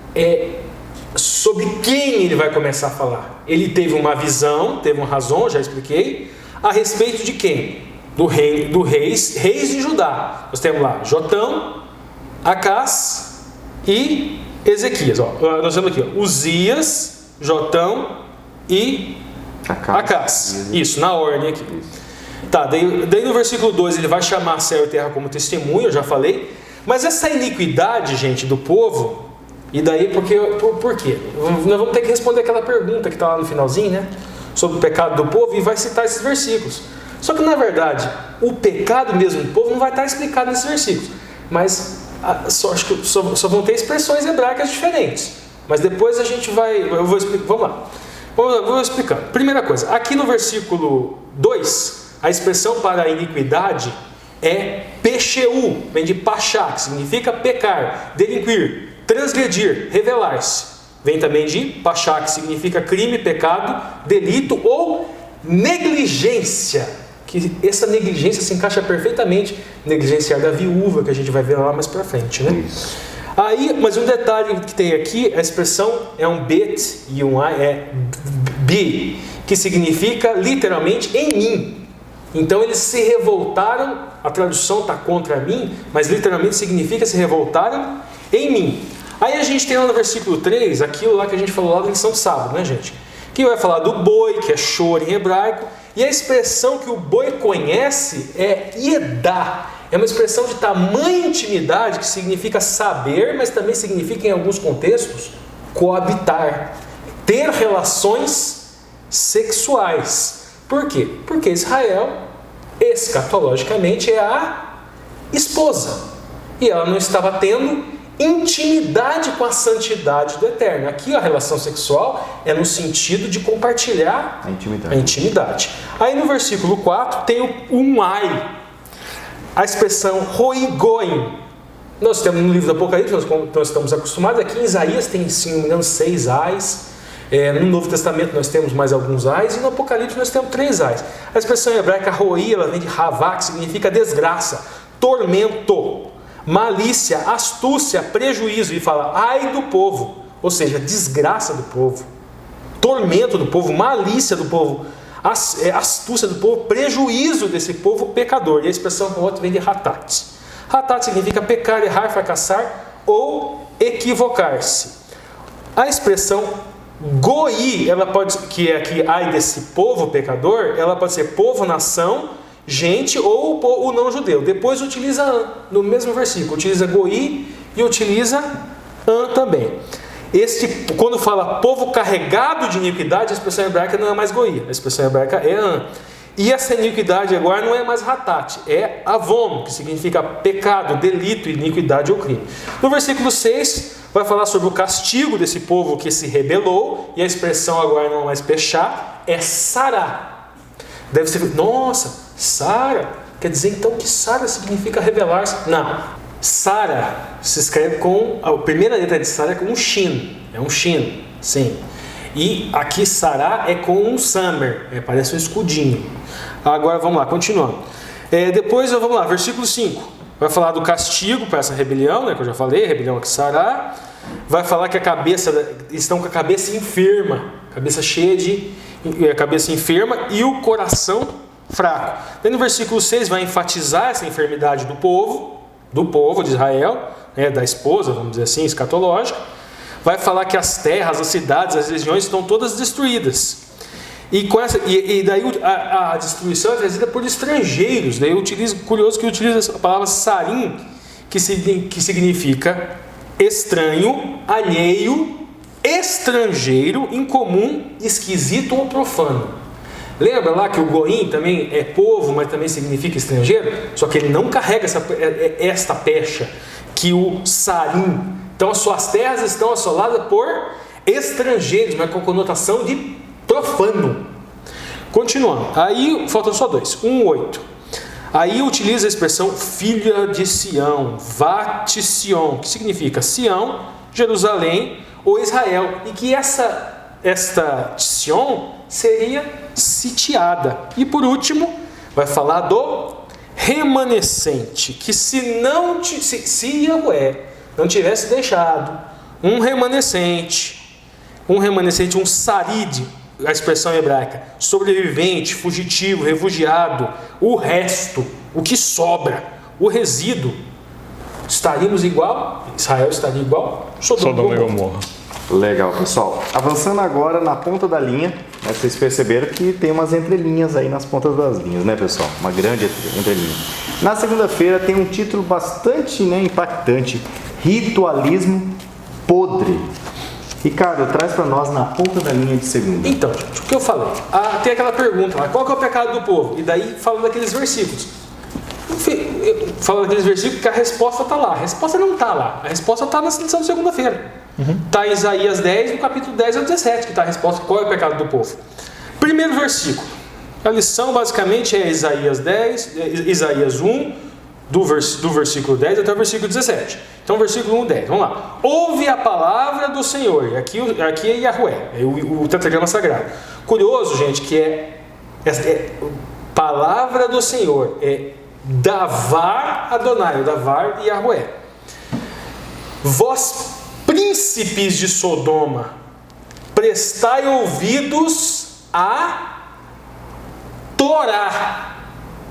[SPEAKER 3] sobre quem ele vai começar a falar. Ele teve uma visão, teve uma razão, já expliquei, a respeito de quem? Reis de Judá. Nós temos lá Jotão, Acás e Ezequias. Nós temos aqui Uzias, Jotão e Acás. Isso, na ordem aqui. Tá, daí no versículo 2 ele vai chamar céu e terra como testemunha, eu já falei. Mas essa iniquidade, gente, do povo, e daí por quê? Nós vamos ter que responder aquela pergunta que está lá no finalzinho, né? Sobre o pecado do povo, e vai citar esses versículos. Só que na verdade, o pecado mesmo do povo não vai estar explicado nesses versículos. Mas acho que só vão ter expressões hebraicas diferentes. Mas depois a gente eu vou explicar. Vamos lá. Vou explicar. Primeira coisa, aqui no versículo 2, a expressão para a iniquidade é pecheu, vem de pachá, que significa pecar, delinquir, transgredir, revelar-se. Vem também de pachá, que significa crime, pecado, delito ou negligência. Que essa negligência se encaixa perfeitamente negligenciar da viúva, que a gente vai ver lá mais pra frente, né? Isso. Aí, mas um detalhe que tem aqui, a expressão é um bet e um ai, é bi, que significa literalmente em mim. Então eles se revoltaram, a tradução está contra mim, mas literalmente significa se revoltaram em mim. Aí a gente tem lá no versículo 3, aquilo lá que a gente falou lá na lição de sábado, né, gente? Que vai falar do boi, que é chor em hebraico, e a expressão que o boi conhece é iedá. É uma expressão de tamanha intimidade que significa saber, mas também significa em alguns contextos coabitar, ter relações sexuais. Por quê? Porque Israel, escatologicamente, é a esposa. e ela não estava tendo intimidade com a santidade do Eterno. Aqui a relação sexual é no sentido de compartilhar a intimidade. Aí no versículo 4 tem um ai, a expressão roigoim. Nós temos no livro do Apocalipse, nós estamos acostumados, aqui em Isaías tem, se não me engano, 6 ais. No Novo Testamento nós temos mais alguns ais, e no Apocalipse nós temos 3 ais. A expressão hebraica roi, ela vem de havá, que significa desgraça, tormento, malícia, astúcia, prejuízo, e fala ai do povo, ou seja, desgraça do povo, tormento do povo, malícia do povo, astúcia do povo, prejuízo desse povo pecador. E a expressão rot vem de hatat. Hatat significa pecar, errar, fracassar ou equivocar-se. A expressão goi, ela pode, que é aqui ai desse povo pecador, ela pode ser povo, nação, gente ou o não judeu. Depois utiliza an, no mesmo versículo, utiliza goi e utiliza an também. Quando fala povo carregado de iniquidade, a expressão hebraica não é mais goi, a expressão hebraica é an. E essa iniquidade agora não é mais hatat, é avon, que significa pecado, delito, iniquidade ou crime. No versículo 6 vai falar sobre o castigo desse povo que se rebelou, e a expressão agora não é mais pechá, é sará. Deve ser, nossa, Sara, quer dizer então que Sara significa rebelar-se? Não, Sara se escreve com, a primeira letra de Sara é com um shin, é um shin, sim. E aqui Sará é com um samer, parece um escudinho. Agora vamos lá, continuando. Depois vamos lá, versículo 5. Vai falar do castigo para essa rebelião, né, que eu já falei, rebelião aqui Sará. Vai falar que estão com a cabeça enferma, cabeça cheia de cabeça enferma e o coração fraco. Daí no versículo 6 vai enfatizar essa enfermidade do povo de Israel, da esposa, vamos dizer assim, escatológica. Vai falar que as terras, as cidades, as regiões estão todas destruídas. E daí a destruição é trazida por estrangeiros. Daí curioso que utiliza a palavra sarim, que significa estranho, alheio, estrangeiro, incomum, esquisito ou profano. Lembra lá que o goim também é povo, mas também significa estrangeiro? Só que ele não carrega esta pecha que o sarim. Então as suas terras estão assoladas por estrangeiros, mas com conotação de profano. Continuando, aí faltam só 2, 1:8. Aí utiliza a expressão filha de Sião, Vat-Sion, que significa Sião, Jerusalém ou Israel, e que esta Sion seria sitiada. E por último, vai falar do remanescente, que se Yahweh não tivesse deixado um remanescente, um sarid, a expressão hebraica, sobrevivente, fugitivo, refugiado, o resto, o que sobra, o resíduo, estaríamos igual, Israel estaria igual Sodoma e Gomorra.
[SPEAKER 1] Legal, pessoal. Avançando agora na ponta da linha, vocês perceberam que tem umas entrelinhas aí nas pontas das linhas, né, pessoal? Uma grande entrelinha. Na segunda-feira tem um título bastante impactante: Ritualismo Podre. Ricardo, traz para nós na ponta da linha de segunda.
[SPEAKER 3] Então, gente, o que eu falei? Tem aquela pergunta lá, qual que é o pecado do povo? E daí fala daqueles versículos. Fala daqueles versículos que a resposta está lá. A resposta não está lá. A resposta está na lição de segunda-feira. Está em Isaías 10, no capítulo 10 ao 17, que está a resposta, qual é o pecado do povo. Primeiro versículo. A lição basicamente é Isaías 1, do versículo 10 até o versículo 17. Então, versículo 1, 10. Vamos lá. Ouve a palavra do Senhor. Aqui é Yahweh, é o tetragrama sagrado. Curioso, gente, que palavra do Senhor. É Davar Adonai, Davar e Yahweh. Vós, príncipes de Sodoma, prestai ouvidos à Torá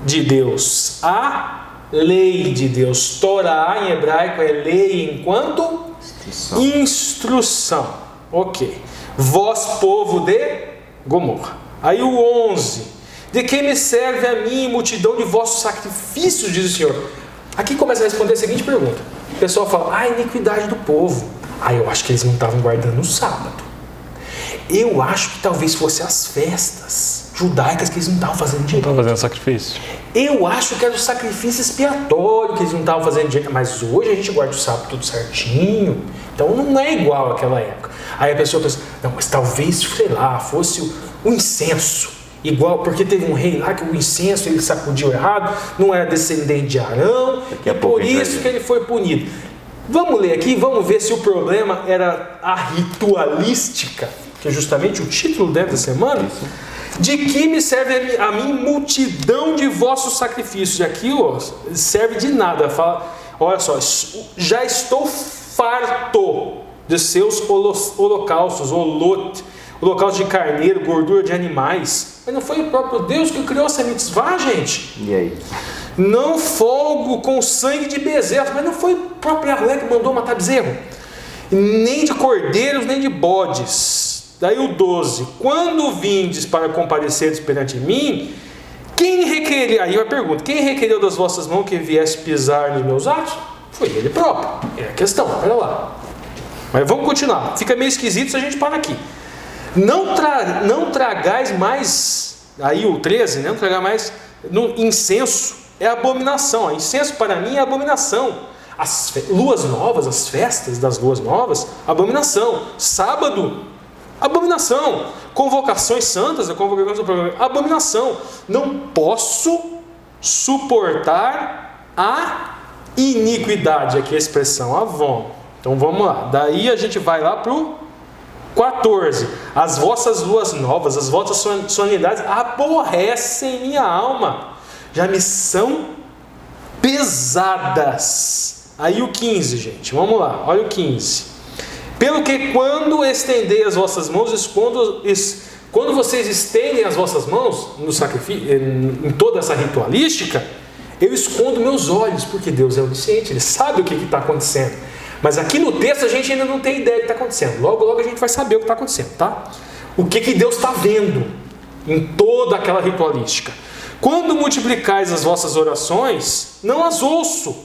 [SPEAKER 3] de Deus, a lei de Deus. Torá em hebraico é lei enquanto instrução. Ok. Vós, povo de Gomorra. Aí o 11. De que me serve a mim multidão de vossos sacrifícios, diz o Senhor. Aqui começa a responder a seguinte pergunta. O pessoal fala, a iniquidade do povo. Eu acho que eles não estavam guardando o sábado. Eu acho que talvez fosse as festas judaicas que eles não estavam fazendo direito.
[SPEAKER 2] Estão fazendo sacrifício.
[SPEAKER 3] Eu acho que era o sacrifício expiatório que eles não estavam fazendo direito. Mas hoje a gente guarda o sábado tudo certinho. Então não é igual àquela época. Aí a pessoa pensa, não, mas talvez, sei lá, fosse o incenso. Igual, porque teve um rei lá que o incenso ele sacudiu errado, não era descendente de Arão, e por isso que ele foi punido. Vamos ler aqui, vamos ver se o problema era a ritualística, que é justamente o título dessa semana. De que me serve a mim multidão de vossos sacrifícios? E aqui ó, serve de nada. Fala, olha só, já estou farto de seus holocaustos, holocausto de carneiro, gordura de animais. Mas não foi o próprio Deus que criou essa mitzvah, gente?
[SPEAKER 1] E aí?
[SPEAKER 3] Não folgo com sangue de bezerros, mas não foi o próprio Yahvé que mandou matar bezerro, nem de cordeiros, nem de bodes. Daí o 12, quando vindes para compareceres perante mim, quem requeriu, aí a pergunta, quem requereu das vossas mãos que viesse pisar nos meus atos? Foi ele próprio, é a questão, olha lá. Mas vamos continuar, fica meio esquisito se a gente para aqui. Não tragais mais, aí o 13, né? Não tragar mais, no incenso é abominação, incenso para mim é abominação. As luas novas, as festas das luas novas, abominação. Sábado, abominação. Convocações santas, abominação. Não posso suportar a iniquidade, aqui a expressão avon. Então vamos lá, daí a gente vai lá para o 14, as vossas luas novas, as vossas solenidades aborrecem minha alma, já me são pesadas. Aí o 15, gente, vamos lá, olha o 15. Pelo que quando estendei as vossas mãos, quando vocês estendem as vossas mãos no sacrifício, em toda essa ritualística, eu escondo meus olhos, porque Deus é onisciente, Ele sabe o que está acontecendo. Mas aqui no texto a gente ainda não tem ideia do que está acontecendo. Logo, logo a gente vai saber o que está acontecendo, tá? O que Deus está vendo em toda aquela ritualística. Quando multiplicais as vossas orações, não as ouço,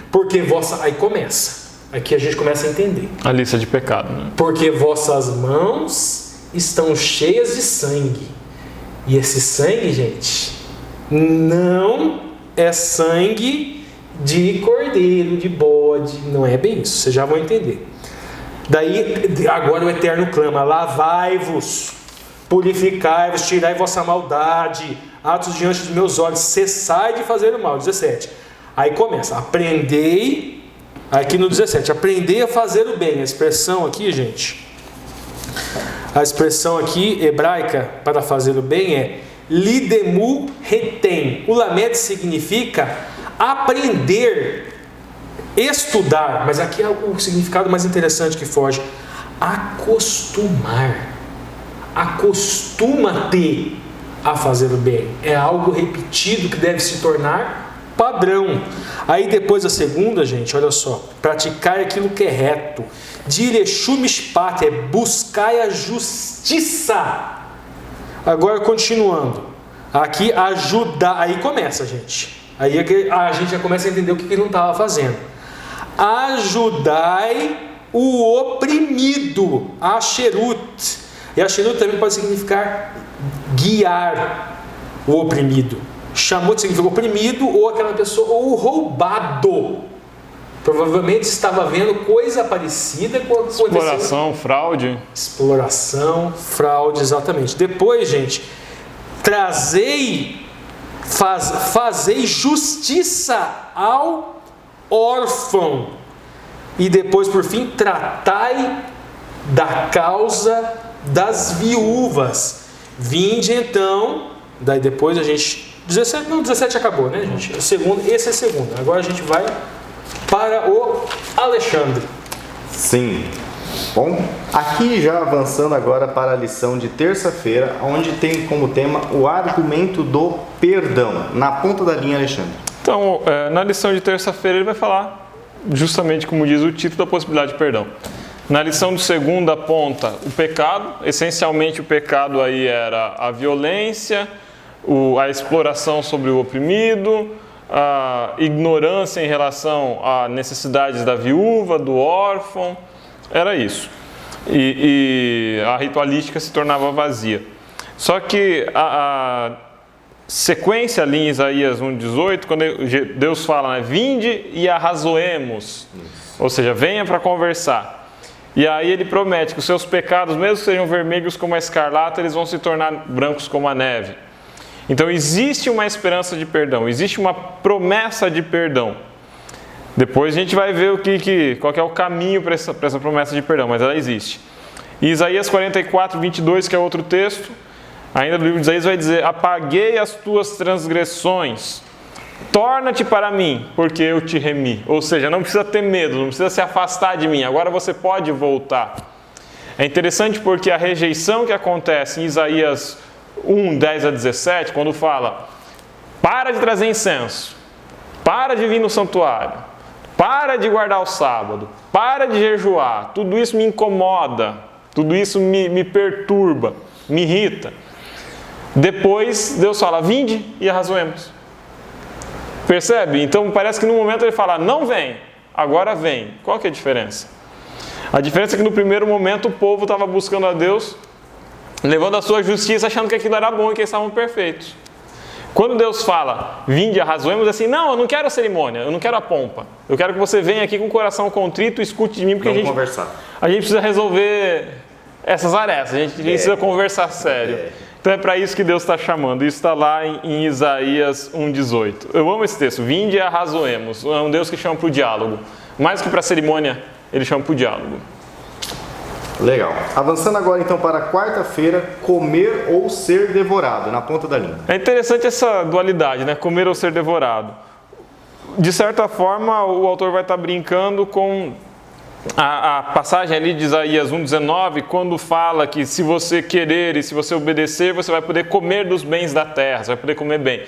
[SPEAKER 3] porque aí começa. Aqui a gente começa a entender.
[SPEAKER 2] A lista de pecado, né?
[SPEAKER 3] Porque vossas mãos estão cheias de sangue. E esse sangue, gente, não é sangue de cordeiro, de bode, não é bem isso, vocês já vão entender. Daí, agora o Eterno clama, lavai-vos, purificai-vos, tirai vossa maldade, atos diante dos meus olhos, cessai de fazer o mal. 17, aí começa, aprendei, aqui no 17, aprendei a fazer o bem. A expressão aqui, gente, a expressão aqui hebraica para fazer o bem é lidemu retem. O lamed significa aprender, estudar, mas aqui é o significado mais interessante que foge. Acostumar. Acostuma-te a fazer o bem. É algo repetido que deve se tornar padrão. Aí depois a segunda, gente, olha só. Praticar aquilo que é reto. Direshu mishpat, é buscar a justiça. Agora continuando. Aqui ajudar. Aí começa, gente. Aí a gente já começa a entender o que ele não estava fazendo. Ajudai o oprimido. Asherut. E asherut também pode significar guiar o oprimido. Chamou significa oprimido, ou aquela pessoa, ou roubado. Provavelmente estava vendo coisa parecida com a
[SPEAKER 2] exploração, fraude.
[SPEAKER 3] Exploração, fraude, exatamente. Depois, gente, fazei justiça ao órfão. E depois, por fim, tratai da causa das viúvas. Vinde então, daí depois a gente... 17 acabou, né, gente? Esse é o segundo. Agora a gente vai para o Alexandre.
[SPEAKER 1] Sim. Bom, aqui já avançando agora para a lição de terça-feira, onde tem como tema o argumento do perdão. Na ponta da linha, Alexandre.
[SPEAKER 2] Então, na lição de terça-feira ele vai falar, justamente como diz o título, da possibilidade de perdão. Na lição de segunda aponta o pecado. Essencialmente o pecado aí era a violência, a exploração sobre o oprimido, a ignorância em relação a necessidades da viúva, do órfão. Era isso. E a ritualística se tornava vazia. Só que a sequência ali em Isaías 1,18, quando Deus fala, né, vinde e arrazoemos, ou seja, venha para conversar. E aí ele promete que os seus pecados, mesmo que sejam vermelhos como a escarlata, eles vão se tornar brancos como a neve. Então existe uma esperança de perdão, existe uma promessa de perdão. Depois a gente vai ver qual que é o caminho para essa promessa de perdão, mas ela existe. E Isaías 44, 22, que é outro texto, ainda do livro de Isaías, vai dizer: apaguei as tuas transgressões, torna-te para mim, porque eu te remi. Ou seja, não precisa ter medo, não precisa se afastar de mim, agora você pode voltar. É interessante porque a rejeição que acontece em Isaías 1, 10 a 17, quando fala: para de trazer incenso, para de vir no santuário, para de guardar o sábado, para de jejuar, tudo isso me incomoda, tudo isso me perturba, me irrita. Depois Deus fala: vinde e arrazoemos. Percebe? Então parece que no momento ele fala: não vem, agora vem. Qual que é a diferença? A diferença é que no primeiro momento o povo estava buscando a Deus, levando a sua justiça, achando que aquilo era bom e que eles estavam perfeitos. Quando Deus fala: vinde e arrazoemos, é assim: não, eu não quero a cerimônia, eu não quero a pompa. Eu quero que você venha aqui com o coração contrito e escute de mim, porque a gente precisa resolver essas arestas, a gente precisa conversar sério. Então é para isso que Deus está chamando. Isso está lá em Isaías 1,18. Eu amo esse texto. Vinde e arrazoemos. É um Deus que chama para o diálogo. Mais que para a cerimônia, ele chama para o diálogo.
[SPEAKER 1] Legal. Avançando agora então para a quarta-feira, comer ou ser devorado, na ponta da língua. É
[SPEAKER 2] interessante essa dualidade, né? Comer ou ser devorado. De certa forma, o autor vai estar brincando com a passagem ali de Isaías 1,19, quando fala que se você querer e se você obedecer, você vai poder comer dos bens da terra, você vai poder comer bem.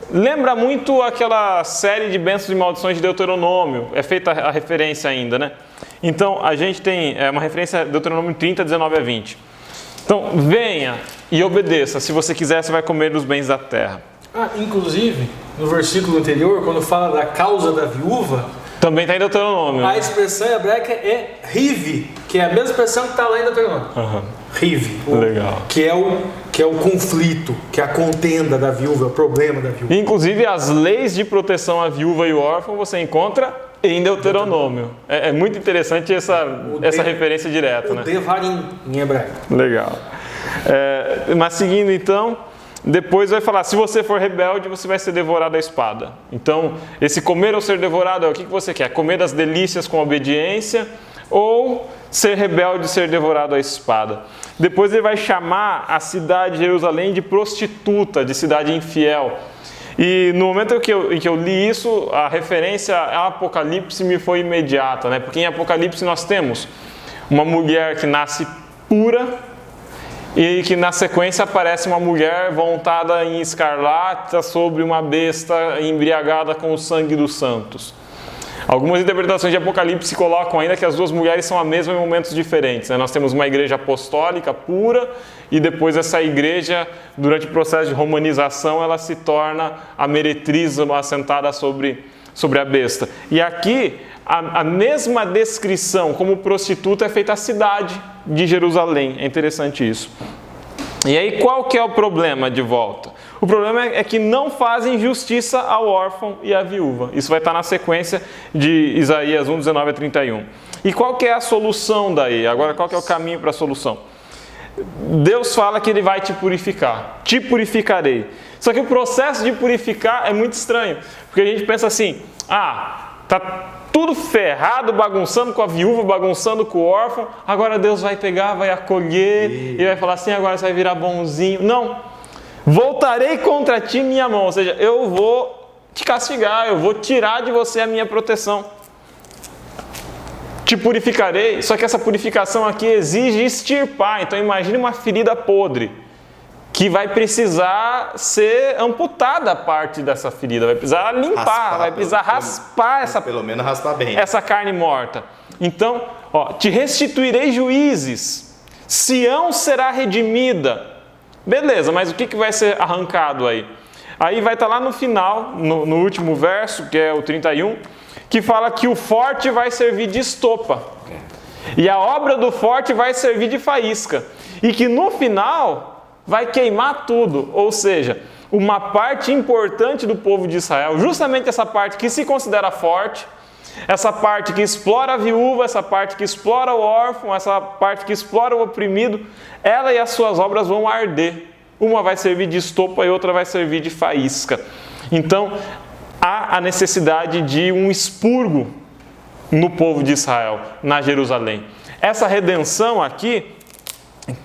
[SPEAKER 2] Lembra muito aquela série de bênçãos e maldições de Deuteronômio, é feita a referência ainda, né? Então, a gente tem uma referência a Deuteronômio 30, 19 a 20. Então, venha e obedeça, se você quiser, você vai comer dos bens da terra.
[SPEAKER 3] Inclusive, no versículo anterior, quando fala da causa da viúva,
[SPEAKER 2] também está em Deuteronômio.
[SPEAKER 3] A expressão hebraica é rive, que é a mesma expressão que está lá em Deuteronômio. Rive.
[SPEAKER 2] Legal.
[SPEAKER 3] Que é o conflito, que é a contenda da viúva, o problema da viúva.
[SPEAKER 2] Inclusive, as leis de proteção à viúva e órfão você encontra em Deuteronômio. É muito interessante essa referência direta.
[SPEAKER 3] O devarim em hebraico.
[SPEAKER 2] Legal. Mas seguindo então... Depois vai falar: se você for rebelde, você vai ser devorado à espada. Então, esse comer ou ser devorado é o que você quer? Comer das delícias com obediência ou ser rebelde e ser devorado à espada? Depois ele vai chamar a cidade de Jerusalém de prostituta, de cidade infiel. E no momento em que eu li isso, a referência ao Apocalipse me foi imediata, né? Porque em Apocalipse nós temos uma mulher que nasce pura, e que na sequência aparece uma mulher montada em escarlata sobre uma besta embriagada com o sangue dos santos. Algumas interpretações de Apocalipse colocam ainda que as duas mulheres são a mesma em momentos diferentes, né? Nós temos uma igreja apostólica pura e depois essa igreja, durante o processo de romanização, ela se torna a meretriz assentada sobre a besta. E aqui a mesma descrição como prostituta é feita à cidade de Jerusalém. É interessante isso. E aí qual que é o problema de volta? O problema é que não fazem justiça ao órfão e à viúva. Isso vai estar na sequência de Isaías 1, 19 a 31. E qual que é a solução daí? Agora, qual que é o caminho para a solução? Deus fala que Ele vai te purificar. Te purificarei. Só que o processo de purificar é muito estranho. Porque a gente pensa assim: tá tudo ferrado, bagunçando com a viúva, bagunçando com o órfão. Agora Deus vai pegar, vai acolher e vai falar assim: agora você vai virar bonzinho. Não. Voltarei contra ti minha mão. Ou seja, eu vou te castigar, eu vou tirar de você a minha proteção. Te purificarei. Só que essa purificação aqui exige extirpar. Então imagine uma ferida podre, que vai precisar ser amputada a parte dessa ferida, vai precisar limpar, vai precisar raspar
[SPEAKER 1] pelo menos raspar bem
[SPEAKER 2] essa carne morta. Então, te restituirei juízes, Sião será redimida. Beleza, mas o que vai ser arrancado aí? Aí vai estar lá no final, no último verso, que é o 31, que fala que o forte vai servir de estopa e a obra do forte vai servir de faísca, e que no final vai queimar tudo. Ou seja, uma parte importante do povo de Israel, justamente essa parte que se considera forte, essa parte que explora a viúva, essa parte que explora o órfão, essa parte que explora o oprimido, ela e as suas obras vão arder. Uma vai servir de estopa e outra vai servir de faísca. Então, há a necessidade de um expurgo no povo de Israel, na Jerusalém. Essa redenção aqui,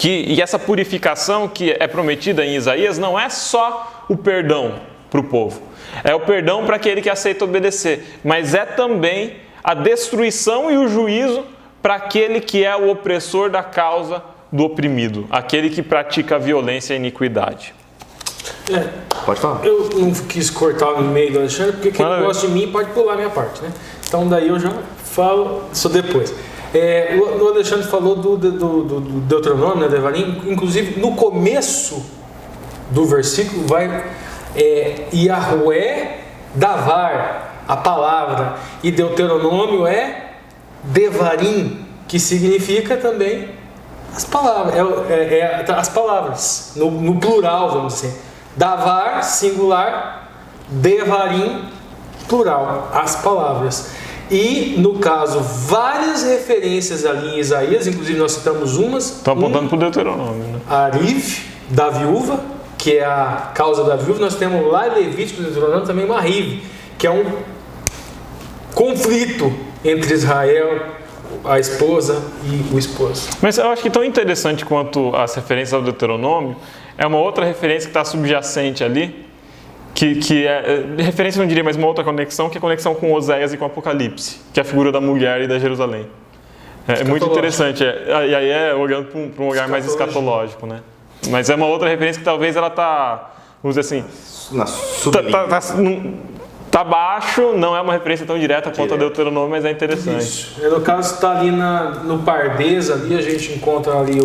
[SPEAKER 2] e essa purificação que é prometida em Isaías, não é só o perdão para o povo. É o perdão para aquele que aceita obedecer, mas é também a destruição e o juízo para aquele que é o opressor da causa do oprimido, aquele que pratica a violência e a iniquidade.
[SPEAKER 1] Pode falar.
[SPEAKER 3] Eu não quis cortar no meio do Alexandre, porque quem não gosta de mim pode pular a minha parte, né? Então daí eu já falo isso depois. O Alexandre falou do Deuteronômio, né, Devarim, inclusive no começo do versículo vai Yahweh Davar, a palavra, e Deuteronômio é Devarim, que significa também as palavras, as palavras, no plural, vamos dizer. Davar, singular, Devarim, plural, as palavras. E, no caso, várias referências ali em Isaías, inclusive nós citamos umas.
[SPEAKER 2] Estão apontando para o Deuteronômio, né?
[SPEAKER 3] Ariv, da viúva, que é a causa da viúva. Nós temos lá em Levítico, Deuteronômio, também Mariv, que é um conflito entre Israel, a esposa e o esposo.
[SPEAKER 2] Mas eu acho que tão interessante quanto as referências ao Deuteronômio, é uma outra referência que está subjacente ali, que é referência, não diria, mas uma outra conexão, que é a conexão com Oséias e com Apocalipse, que é a figura da mulher e da Jerusalém. É muito interessante, e aí olhando para um lugar mais escatológico, né? Mas é uma outra referência que talvez ela está, vamos dizer assim, tá baixo, não é uma referência tão direta quanto a Deuteronômio, mas é interessante.
[SPEAKER 3] Isso. No caso, está ali no Pardês, ali a gente encontra ali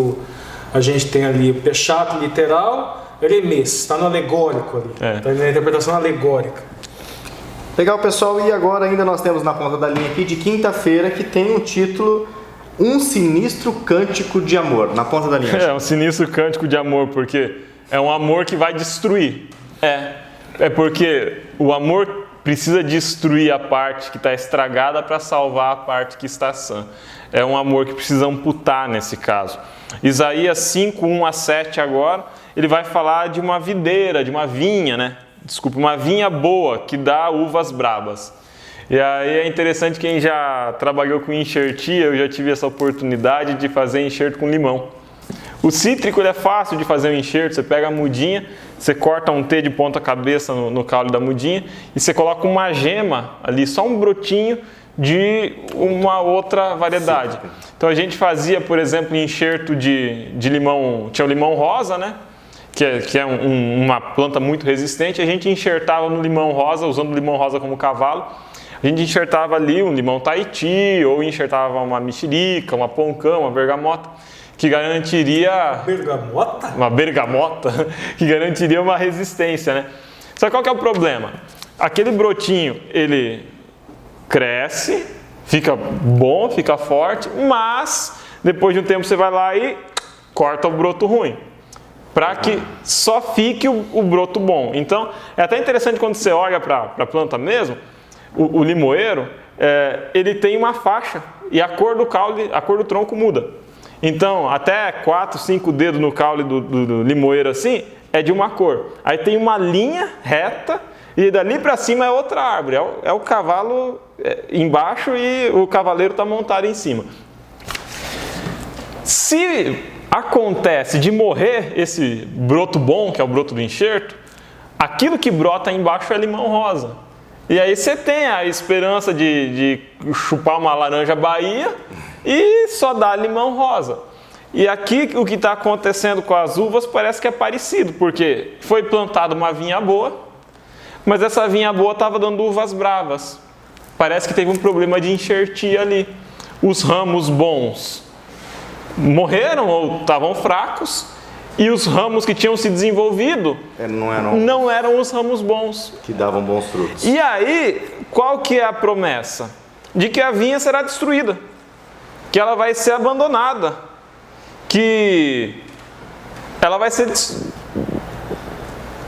[SPEAKER 3] a gente tem ali o Peshat literal, Remes, está no alegórico ali, está na interpretação alegórica.
[SPEAKER 1] Legal, pessoal, e agora ainda nós temos na ponta da linha aqui de quinta-feira, que tem o título Um Sinistro Cântico de Amor, na ponta da linha.
[SPEAKER 2] Um sinistro cântico de amor, porque é um amor que vai destruir. É porque o amor precisa destruir a parte que está estragada para salvar a parte que está sã. É um amor que precisa amputar nesse caso. Isaías 5, 1 a 7 agora, ele vai falar de uma videira, de uma vinha, né? Desculpa, uma vinha boa que dá uvas brabas. E aí é interessante, quem já trabalhou com enxertia, eu já tive essa oportunidade de fazer enxerto com limão. O cítrico ele é fácil de fazer um enxerto, você pega a mudinha, você corta um T de ponta cabeça no caule da mudinha e você coloca uma gema ali, só um brotinho de uma outra variedade. Então a gente fazia, por exemplo, enxerto de limão, tinha o limão rosa, né? Que é uma planta muito resistente, a gente enxertava no limão rosa, usando o limão rosa como cavalo, a gente enxertava ali um limão Tahiti, ou enxertava uma mexerica, uma poncã, uma bergamota, que garantiria...
[SPEAKER 3] Bergamota?
[SPEAKER 2] Uma bergamota, que garantiria uma resistência, né? Só que qual que é o problema? Aquele brotinho, ele cresce, fica bom, fica forte, mas depois de um tempo você vai lá e corta o broto ruim, para que só fique o broto bom. Então, é até interessante quando você olha para a planta mesmo, o limoeiro, ele tem uma faixa e a cor do caule, a cor do tronco muda. Então, até 4, 5 dedos no caule do limoeiro assim, é de uma cor. Aí tem uma linha reta e dali para cima é outra árvore. É o cavalo embaixo e o cavaleiro está montado em cima. Se acontece de morrer esse broto bom, que é o broto do enxerto, aquilo que brota embaixo é limão rosa. E aí você tem a esperança de chupar uma laranja Bahia e só dá limão rosa. E aqui o que está acontecendo com as uvas parece que é parecido, porque foi plantada uma vinha boa, mas essa vinha boa estava dando uvas bravas. Parece que teve um problema de enxertia ali. Os ramos bons morreram ou estavam fracos, e os ramos que tinham se desenvolvido não eram os ramos bons.
[SPEAKER 1] Que davam bons frutos.
[SPEAKER 2] E aí, qual que é a promessa? De que a vinha será destruída, que ela vai ser abandonada, que ela vai ser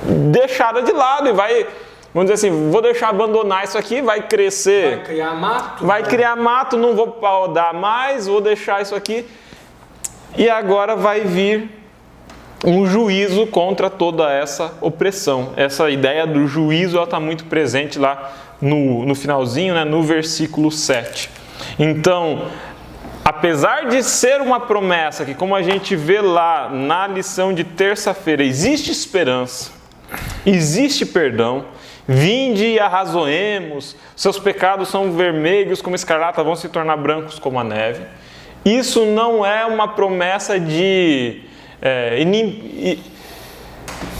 [SPEAKER 2] deixada de lado e vai, vamos dizer assim, vou deixar abandonar isso aqui, vai crescer.
[SPEAKER 3] Vai criar mato.
[SPEAKER 2] Vai criar mato, não vou podar mais, vou deixar isso aqui. E agora vai vir um juízo contra toda essa opressão. Essa ideia do juízo está muito presente lá no finalzinho, né, no versículo 7. Então, apesar de ser uma promessa que, como a gente vê lá na lição de terça-feira, existe esperança, existe perdão, vinde e arrazoemos, seus pecados são vermelhos como escarlata, vão se tornar brancos como a neve. Isso não é uma promessa de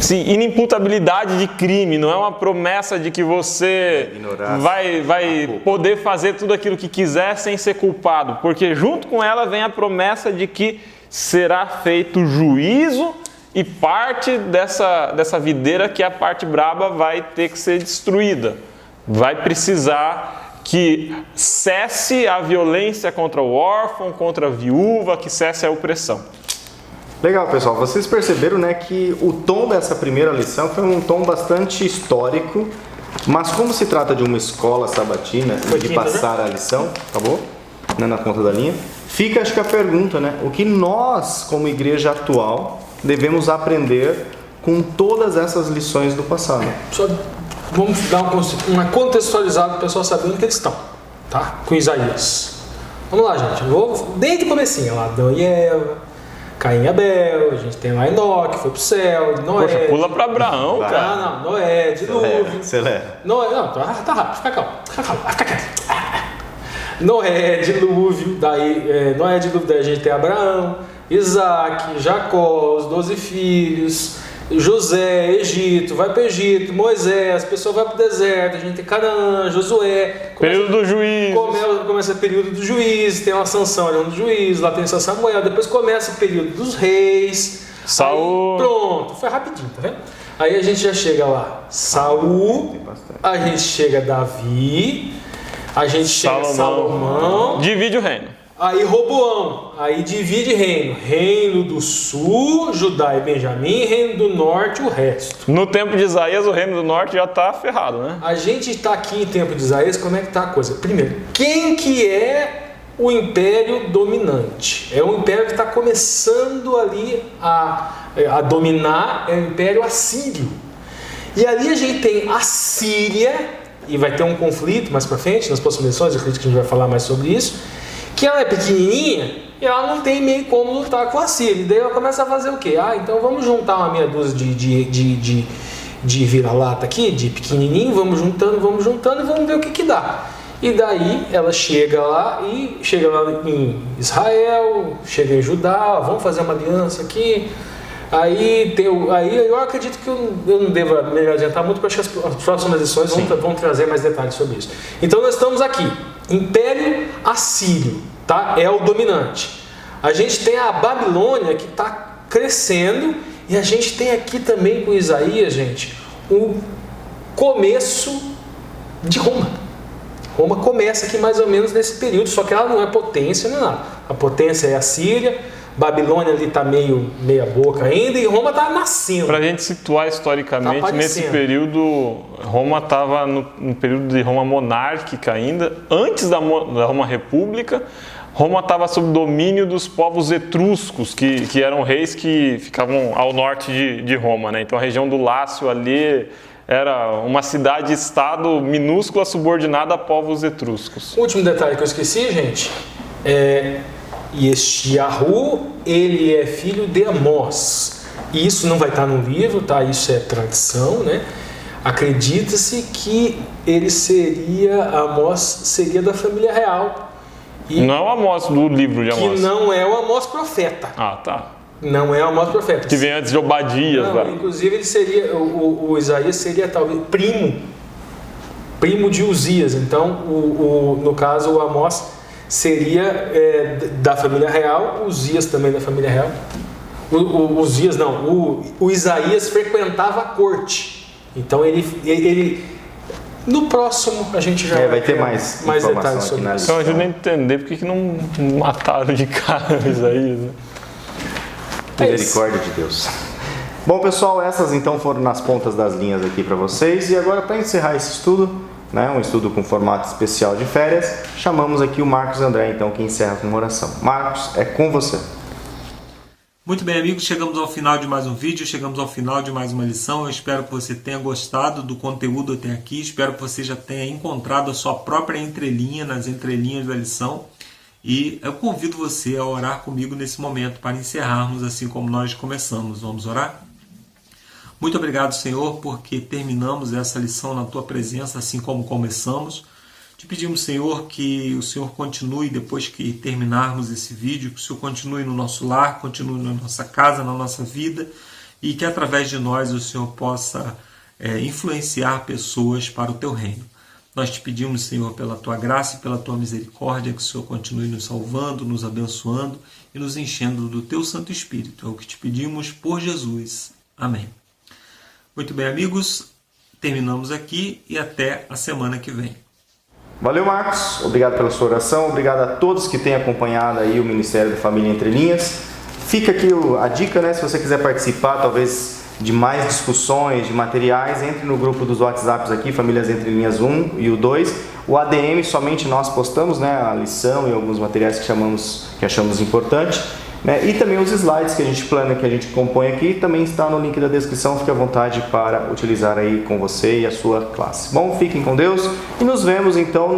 [SPEAKER 2] inimputabilidade de crime, não é uma promessa de que você vai poder fazer tudo aquilo que quiser sem ser culpado, porque junto com ela vem a promessa de que será feito juízo e parte dessa videira, que é a parte braba, vai ter que ser destruída. Vai precisar que cesse a violência contra o órfão, contra a viúva, que cesse a opressão.
[SPEAKER 1] Legal, pessoal. Vocês perceberam, né, que o tom dessa primeira lição foi um tom bastante histórico, mas como se trata de uma escola sabatina e de passar a lição, acabou? Né, na ponta da linha, fica, acho que a pergunta, né, o que nós, como igreja atual, devemos aprender com todas essas lições do passado?
[SPEAKER 3] Só vamos dar uma contextualizada para o pessoal saber onde eles estão, tá? Com Isaías. Vamos lá, gente. Vou desde o comecinho, lá, Adão e Eva, Caim e Abel, a gente tem lá Enoque, foi pro céu, Noé.
[SPEAKER 2] Poxa, pula para Abraão, cara.
[SPEAKER 3] Ah, não, Noé, dilúvio.
[SPEAKER 1] Acelera.
[SPEAKER 3] Noé, não, tá rápido, fica calmo, fica quieto. Noé, dilúvio, daí a gente tem Abraão, Isaac, Jacó, os 12 filhos, José, Egito, vai para o Egito, Moisés, a pessoa vai para o deserto, a gente tem Canaã, Josué.
[SPEAKER 2] Período do juiz.
[SPEAKER 3] Começa o período do juiz, tem uma Sansão ali do juiz, lá tem Samuel, depois começa o período dos reis.
[SPEAKER 2] Saul.
[SPEAKER 3] Aí, pronto, foi rapidinho, tá vendo? Aí a gente já chega lá, Saul, a gente chega Davi, a gente chega Salomão.
[SPEAKER 2] Divide o reino.
[SPEAKER 3] Aí Roboão, aí divide reino do sul, Judá e Benjamim, reino do norte, o resto.
[SPEAKER 2] No tempo de Isaías, o reino do norte já está ferrado, né?
[SPEAKER 3] A gente está aqui em tempo de Isaías, como é que está a coisa? Primeiro, quem que é o império dominante? É um império que está começando ali a dominar, é o império assírio. E ali a gente tem a Síria, e vai ter um conflito mais para frente, nas próximas lições, eu acredito que a gente vai falar mais sobre isso, que ela é pequenininha e ela não tem meio como lutar com a Síria. E daí ela começa a fazer o quê? Então vamos juntar uma meia dúzia de vira-lata aqui, de pequenininho, vamos juntando e vamos ver o que dá. E daí ela chega lá em Israel, chega em Judá, vamos fazer uma aliança aqui. Aí eu acredito que eu não devo me adiantar muito, porque acho que as próximas lições vão trazer mais detalhes sobre isso. Então nós estamos aqui, Império Assírio, tá? É o dominante. A gente tem a Babilônia que está crescendo, e a gente tem aqui também com Isaías, gente, o começo de Roma. Roma começa aqui mais ou menos nesse período, só que ela não é potência nem nada. A potência é a Síria, Babilônia ali está meia boca ainda, e Roma está nascendo.
[SPEAKER 2] Para a gente situar historicamente, nesse período, Roma estava no período de Roma monárquica ainda, antes da Roma República. Roma estava sob domínio dos povos etruscos, que eram reis que ficavam ao norte de Roma, né? Então a região do Lácio ali era uma cidade-estado minúscula subordinada a povos etruscos.
[SPEAKER 3] O último detalhe que eu esqueci, gente, Yeshiyahu, ele é filho de Amós. E isso não vai estar no livro, tá? Isso é tradição, né? Acredita-se que Amós seria da família real. E
[SPEAKER 2] não é o Amós do livro de Amós.
[SPEAKER 3] Que não é o Amós profeta.
[SPEAKER 2] Ah, tá.
[SPEAKER 3] Não é o Amós profeta.
[SPEAKER 2] Que vem antes de Obadias.
[SPEAKER 3] Não, inclusive ele seria, o Isaías seria talvez primo de Uzias. Então, no caso, o Amós seria da família real, Uzias também da família real. O Isaías frequentava a corte. Então ele no próximo a gente já
[SPEAKER 1] vai ter mais
[SPEAKER 3] detalhes sobre isso.
[SPEAKER 2] Então ajuda a entender por que não mataram de cara o Isaías, né?
[SPEAKER 1] Misericórdia de Deus. Bom, pessoal, essas então foram nas pontas das linhas aqui para vocês. E agora, para encerrar esse estudo, né, um estudo com formato especial de férias, chamamos aqui o Marcos André, então, que encerra com uma oração. Marcos, é com você.
[SPEAKER 4] Muito bem, amigos, chegamos ao final de mais um vídeo, chegamos ao final de mais uma lição. Eu espero que você tenha gostado do conteúdo até aqui, espero que você já tenha encontrado a sua própria entrelinha nas entrelinhas da lição. E eu convido você a orar comigo nesse momento para encerrarmos assim como nós começamos. Vamos orar? Muito obrigado, Senhor, porque terminamos essa lição na Tua presença assim como começamos. Te pedimos, Senhor, que o Senhor continue, depois que terminarmos esse vídeo, que o Senhor continue no nosso lar, continue na nossa casa, na nossa vida, e que através de nós o Senhor possa influenciar pessoas para o Teu reino. Nós te pedimos, Senhor, pela Tua graça e pela Tua misericórdia, que o Senhor continue nos salvando, nos abençoando e nos enchendo do Teu Santo Espírito. É o que te pedimos por Jesus. Amém. Muito bem, amigos, terminamos aqui e até a semana que vem.
[SPEAKER 1] Valeu, Marcos. Obrigado pela sua oração. Obrigado a todos que têm acompanhado aí o Ministério da Família Entre Linhas. Fica aqui a dica, né? Se você quiser participar, talvez, de mais discussões, de materiais, entre no grupo dos WhatsApps aqui, Famílias Entre Linhas 1 e o 2. O ADM somente nós postamos, né? A lição e alguns materiais que achamos importante. Né? E também os slides que a gente plana, que a gente compõe aqui, também está no link da descrição. Fique à vontade para utilizar aí com você e a sua classe. Bom, fiquem com Deus e nos vemos então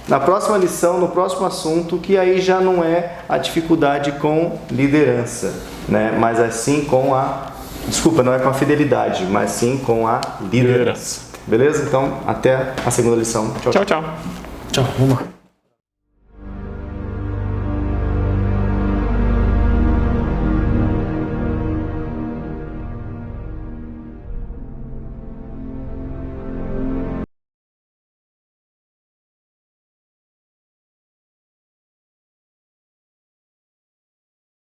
[SPEAKER 1] na próxima lição, no próximo assunto, que aí já não é a dificuldade com liderança, né? Mas assim com não é com a fidelidade, mas sim com a liderança. Beleza? Então, até a segunda lição. Tchau, tchau.
[SPEAKER 3] Tchau, vamos lá.